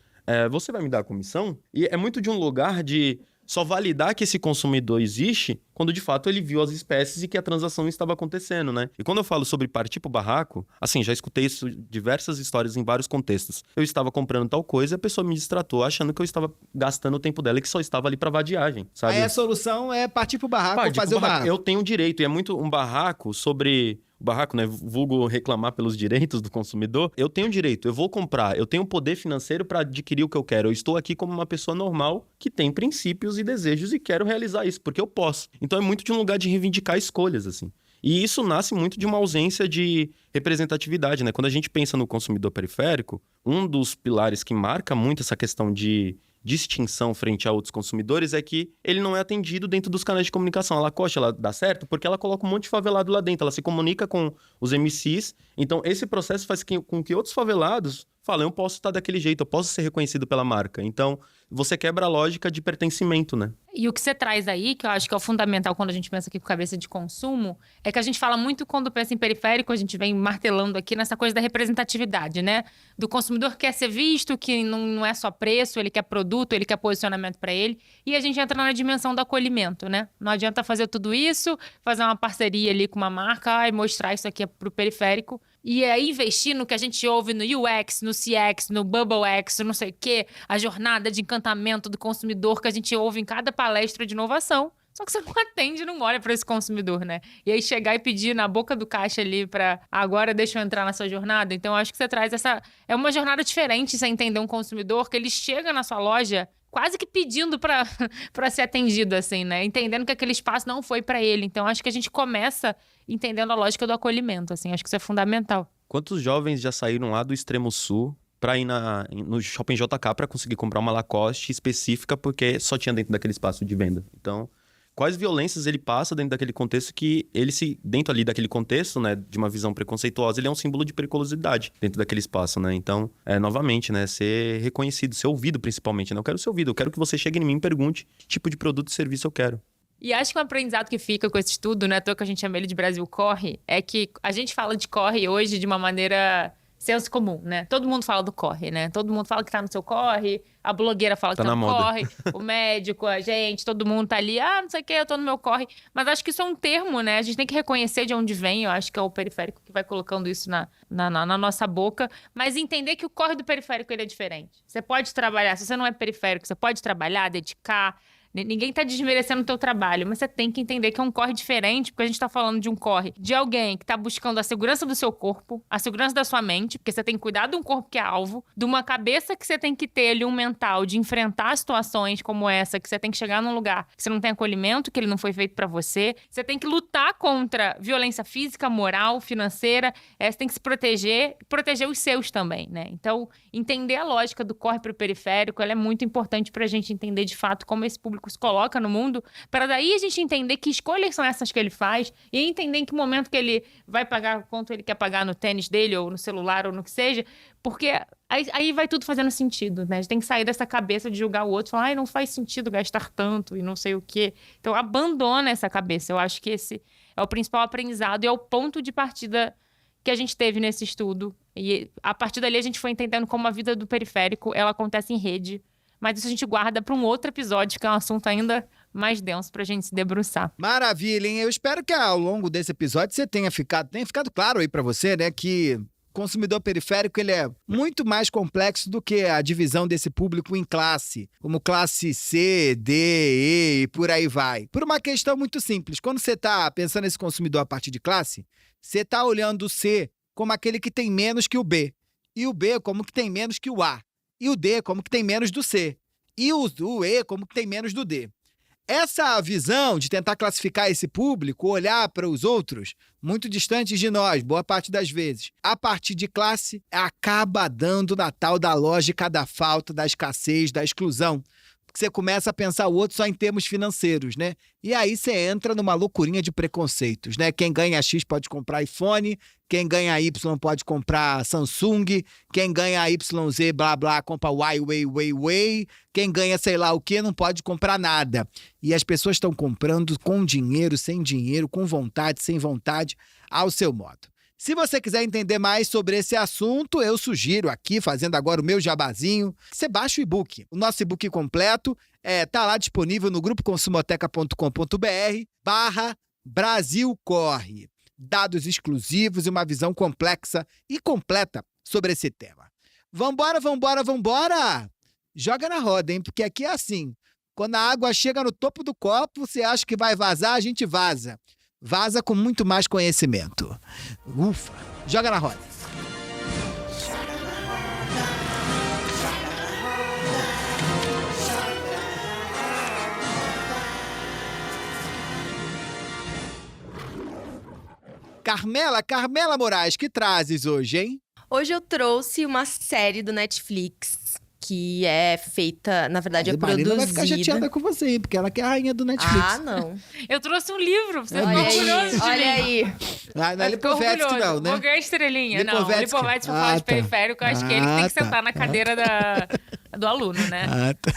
você vai me dar a comissão? E é muito de um lugar de só validar que esse consumidor existe quando de fato ele viu as espécies e que a transação estava acontecendo, né? E quando eu falo sobre partir pro barraco, assim, já escutei isso diversas histórias em vários contextos. Eu estava comprando tal coisa e a pessoa me distratou achando que eu estava gastando o tempo dela e que só estava ali pra vadiagem, sabe? Aí a solução é partir pro barraco ou fazer o barraco. Eu tenho direito, e é muito um barraco sobre... O barraco, né? Vulgo reclamar pelos direitos do consumidor. Eu tenho direito, eu vou comprar, eu tenho poder financeiro para adquirir o que eu quero. Eu estou aqui como uma pessoa normal que tem princípios e desejos e quero realizar isso, porque eu posso. Então é muito de um lugar de reivindicar escolhas, assim. E isso nasce muito de uma ausência de representatividade, né? Quando a gente pensa no consumidor periférico, um dos pilares que marca muito essa questão de distinção frente a outros consumidores é que ele não é atendido dentro dos canais de comunicação. A Lacoste, ela dá certo porque ela coloca um monte de favelado lá dentro, ela se comunica com os MCs, então esse processo faz com que outros favelados falem, eu posso estar daquele jeito, eu posso ser reconhecido pela marca. Então, você quebra a lógica de pertencimento, né? E o que você traz aí, que eu acho que é o fundamental quando a gente pensa aqui com cabeça de consumo, é que a gente fala muito quando pensa em periférico, a gente vem martelando aqui nessa coisa da representatividade, né? Do consumidor que quer ser visto, que não é só preço, ele quer produto, ele quer posicionamento para ele. E a gente entra na dimensão do acolhimento, né? Não adianta fazer tudo isso, fazer uma parceria ali com uma marca e mostrar isso aqui pro periférico. E aí investir no que a gente ouve no UX, no CX, no Bubble X, não sei o quê, a jornada de encantamento do consumidor que a gente ouve em cada palestra de inovação. Só que você não atende, não olha para esse consumidor, né? E aí chegar e pedir na boca do caixa ali para agora deixa eu entrar na sua jornada. Então, eu acho que você traz essa... É uma jornada diferente você entender um consumidor que ele chega na sua loja quase que pedindo para ser atendido, assim, né? Entendendo que aquele espaço não foi para ele. Então, acho que a gente começa entendendo a lógica do acolhimento, assim. Acho que isso é fundamental. Quantos jovens já saíram lá do extremo sul pra ir no Shopping JK pra conseguir comprar uma Lacoste específica porque só tinha dentro daquele espaço de venda? Então, quais violências ele passa dentro daquele contexto que ele dentro ali daquele contexto, né, de uma visão preconceituosa, ele é um símbolo de periculosidade dentro daquele espaço, né? Então, novamente, né, ser reconhecido, ser ouvido principalmente, né? Eu quero ser ouvido, eu quero que você chegue em mim e pergunte que tipo de produto e serviço eu quero. E acho que um aprendizado que fica com esse estudo, né, à toa que a gente chama ele de Brasil Corre, é que a gente fala de corre hoje de uma maneira senso comum, né? Todo mundo fala do corre, né? Todo mundo fala que tá no seu corre, a blogueira fala que tá no corre, o médico, a gente, todo mundo tá ali, não sei o que, eu tô no meu corre. Mas acho que isso é um termo, né? A gente tem que reconhecer de onde vem, eu acho que é o periférico que vai colocando isso na nossa boca, mas entender que o corre do periférico ele é diferente. Você pode trabalhar, se você não é periférico, você pode trabalhar, dedicar, Ninguém tá desmerecendo o teu trabalho, mas você tem que entender que é um corre diferente, porque a gente tá falando de um corre de alguém que tá buscando a segurança do seu corpo, a segurança da sua mente, porque você tem que cuidar de um corpo que é alvo, de uma cabeça que você tem que ter ali, um mental de enfrentar situações como essa, que você tem que chegar num lugar que você não tem acolhimento, que ele não foi feito pra você. Você tem que lutar contra violência física, moral, financeira, você tem que se proteger os seus também, né? Então, entender a lógica do corre pro periférico, ela é muito importante pra gente entender de fato como esse público se coloca no mundo, para daí a gente entender que escolhas são essas que ele faz e entender em que momento que ele vai pagar, quanto ele quer pagar no tênis dele ou no celular ou no que seja, porque aí vai tudo fazendo sentido, né? A gente tem que sair dessa cabeça de julgar o outro, falar, ai, não faz sentido gastar tanto e não sei o quê. Então, abandona essa cabeça. Eu acho que esse é o principal aprendizado e é o ponto de partida que a gente teve nesse estudo. E a partir dali a gente foi entendendo como a vida do periférico, ela acontece em rede. Mas isso a gente guarda para um outro episódio, que é um assunto ainda mais denso pra gente se debruçar. Maravilha, hein? Eu espero que ao longo desse episódio você tenha ficado claro aí pra você, né, que o consumidor periférico ele é muito mais complexo do que a divisão desse público em classe, como classe C, D, E e por aí vai. Por uma questão muito simples, quando você tá pensando nesse consumidor a partir de classe, você tá olhando o C como aquele que tem menos que o B, e o B como que tem menos que o A, e o D como que tem menos do C, e o E como que tem menos do D. Essa visão de tentar classificar esse público, olhar para os outros, muito distantes de nós, boa parte das vezes, a partir de classe, acaba dando na tal da lógica da falta, da escassez, da exclusão. Porque você começa a pensar o outro só em termos financeiros, né? E aí você entra numa loucurinha de preconceitos, né? Quem ganha X pode comprar iPhone, quem ganha Y pode comprar Samsung, quem ganha YZ, blá, blá, compra Y, quem ganha sei lá o que não pode comprar nada. E as pessoas estão comprando com dinheiro, sem dinheiro, com vontade, sem vontade, ao seu modo. Se você quiser entender mais sobre esse assunto, eu sugiro aqui, fazendo agora o meu jabazinho, que você baixe o e-book. O nosso e-book completo tá lá disponível no grupoconsumoteca.com.br/Brasil Corre. Dados exclusivos e uma visão complexa e completa sobre esse tema. Vambora! Joga na roda, hein? Porque aqui é assim, quando a água chega no topo do copo, você acha que vai vazar, a gente vaza. Vaza com muito mais conhecimento. Ufa! Joga na roda. Carmela Moraes, que trazes hoje, hein? Hoje eu trouxe uma série do Netflix que é feita, na verdade, é Marina vai ficar produzida. chateada com você, hein? Porque ela que é a rainha do Netflix. Ah, não. Eu trouxe um livro, você Olha ficou aí, orgulhoso de olha mim. aí. Não é Lipovetsky, não, né? Vou ganhar estrelinha. Lipovetsky. Não, Lipovetsky, pra falar de tá. periférico, eu acho que ele tem que tá. sentar na cadeira do aluno, né? Tá.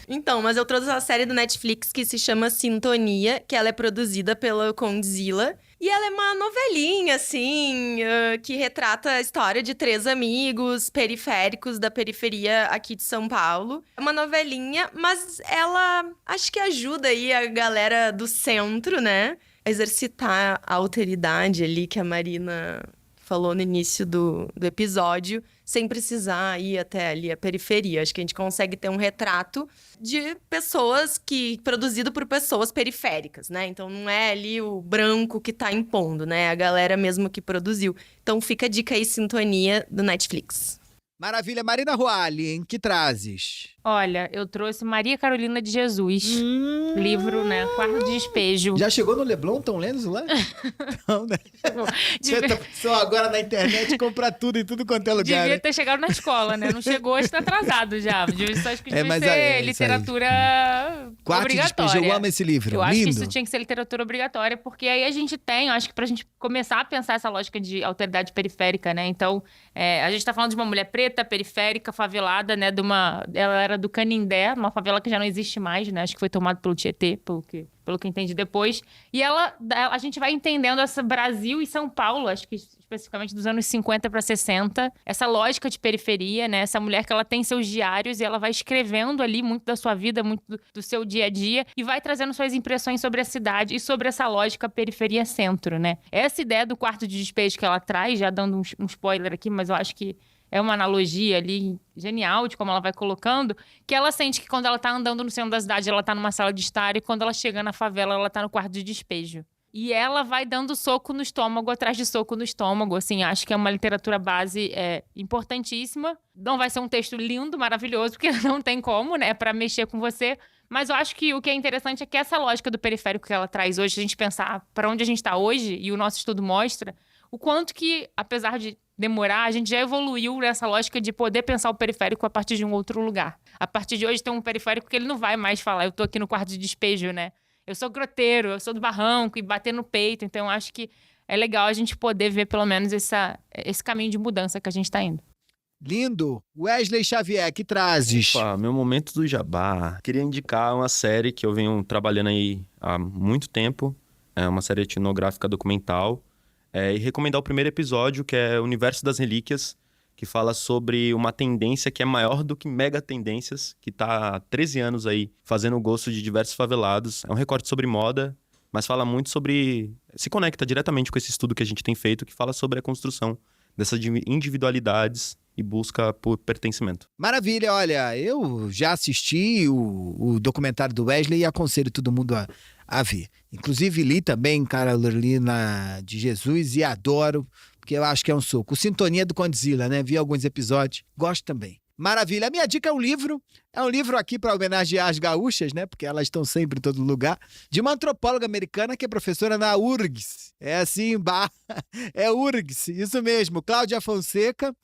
Então, mas eu trouxe uma série do Netflix que se chama Sintonia, que ela é produzida pela Condzilla. E ela é uma novelinha, assim, que retrata a história de 3 amigos periféricos da periferia aqui de São Paulo. É uma novelinha, mas ela acho que ajuda aí a galera do centro, né? A exercitar a alteridade ali que a Marina falou no início do episódio, sem precisar ir até ali a periferia. Acho que a gente consegue ter um retrato de pessoas produzido por pessoas periféricas, né? Então não é ali o branco que tá impondo, né? A galera mesmo que produziu. Então fica a dica aí, Sintonia do Netflix. Maravilha. Marina Ruali, hein? Que trazes? Olha, eu trouxe Maria Carolina de Jesus. Livro, né? Quarto de Despejo. Já chegou no Leblon? Estão lendo isso lá? Não, né? Devia, Você tá só agora na internet compra tudo em tudo quanto é lugar. devia Né? ter chegado na escola, né? Não chegou, hoje tá atrasado já. Acho que devia mas ser é isso aí. literatura Quarto de obrigatória. Despejo, eu amo esse livro. Eu acho que Lindo. isso tinha que ser literatura obrigatória, porque aí a gente tem, eu acho que pra gente começar a pensar essa lógica de alteridade periférica, né? Então, a gente tá falando de uma mulher preta, periférica, favelada, né? Ela era do Canindé, uma favela que já não existe mais, né? Acho que foi tomada pelo Tietê, pelo que entendi depois. E a gente vai entendendo esse Brasil e São Paulo, acho que especificamente dos anos 50 para 60, essa lógica de periferia, né? Essa mulher que ela tem seus diários e ela vai escrevendo ali muito da sua vida, muito do seu dia a dia e vai trazendo suas impressões sobre a cidade e sobre essa lógica periferia-centro, né? Essa ideia do quarto de despejo que ela traz, já dando um spoiler aqui, mas eu acho que é uma analogia ali genial de como ela vai colocando, que ela sente que quando ela tá andando no centro da cidade, ela tá numa sala de estar, e quando ela chega na favela, ela tá no quarto de despejo. E ela vai dando soco no estômago, atrás de soco no estômago, assim, acho que é uma literatura base importantíssima. Não vai ser um texto lindo, maravilhoso, porque não tem como, né, pra mexer com você. Mas eu acho que o que é interessante é que essa lógica do periférico que ela traz hoje, se a gente pensar pra onde a gente tá hoje, e o nosso estudo mostra, o quanto que, apesar de demorar, a gente já evoluiu nessa lógica de poder pensar o periférico a partir de um outro lugar. A partir de hoje tem um periférico que ele não vai mais falar, eu tô aqui no quarto de despejo, né? Eu sou groteiro, eu sou do barranco e bater no peito. Então, eu acho que é legal a gente poder ver, pelo menos, esse caminho de mudança que a gente está indo. Lindo! Wesley Xavier, que trazes? Opa, meu momento do jabá. Queria indicar uma série que eu venho trabalhando aí há muito tempo. É uma série etnográfica documental. E recomendar o primeiro episódio, que é Universo das Relíquias, que fala sobre uma tendência que é maior do que mega tendências, que está há 13 anos aí fazendo o gosto de diversos favelados. É um recorte sobre moda, mas fala muito sobre... Se conecta diretamente com esse estudo que a gente tem feito, que fala sobre a construção dessas individualidades e busca por pertencimento. Maravilha, olha, eu já assisti o documentário do Wesley e aconselho todo mundo a ver. Inclusive li também Carolina de Jesus e adoro, porque eu acho que é um soco. Sintonia do Condzilla, né? Vi alguns episódios, gosto também. Maravilha. A minha dica é um livro aqui para homenagear as gaúchas, né? Porque elas estão sempre em todo lugar, de uma antropóloga americana que é professora na URGS. É assim, é URGS, isso mesmo. Cláudia Fonseca,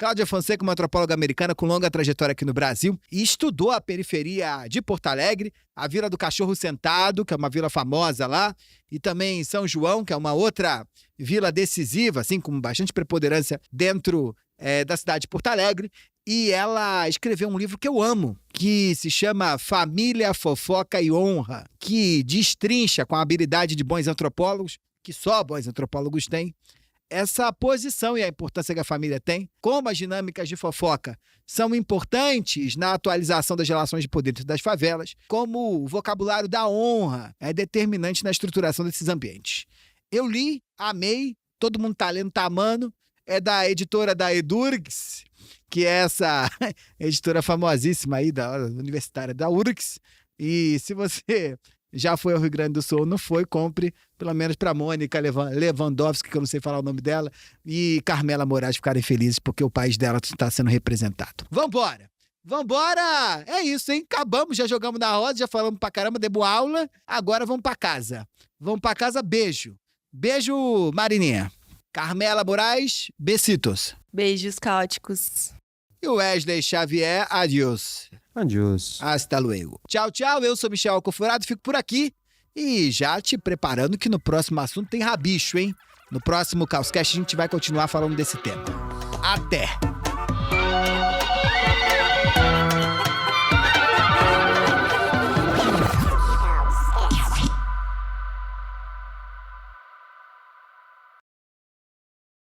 uma antropóloga americana com longa trajetória aqui no Brasil, e estudou a periferia de Porto Alegre, a Vila do Cachorro Sentado, que é uma vila famosa lá, e também São João, que é uma outra vila decisiva, assim, com bastante preponderância dentro da cidade de Porto Alegre. E ela escreveu um livro que eu amo, que se chama Família, Fofoca e Honra, que destrincha com a habilidade de bons antropólogos, que só bons antropólogos têm, essa posição e a importância que a família tem, como as dinâmicas de fofoca são importantes na atualização das relações de poder dentro das favelas, como o vocabulário da honra é determinante na estruturação desses ambientes. Eu li, amei, todo mundo tá lendo, tá amando, é da editora da Edurgs, que é essa editora famosíssima aí, da universitária da URGS. E se você já foi ao Rio Grande do Sul ou não foi, compre, pelo menos para Mônica Lewandowski, que eu não sei falar o nome dela, e Carmela Moraes ficarem felizes porque o país dela está sendo representado. Vambora! Vambora! É isso, hein? Acabamos, já jogamos na roda, já falamos pra caramba, demos aula, agora vamos pra casa. Vamos pra casa, beijo. Beijo, Marininha. Carmela Moraes, besitos. Beijos caóticos. E o Wesley Xavier, adiós. Adiós. Hasta luego. Tchau, tchau. Eu sou Michel Alcoforado, fico por aqui. E já te preparando que no próximo assunto tem rabicho, hein? No próximo Caoscast a gente vai continuar falando desse tema. Até!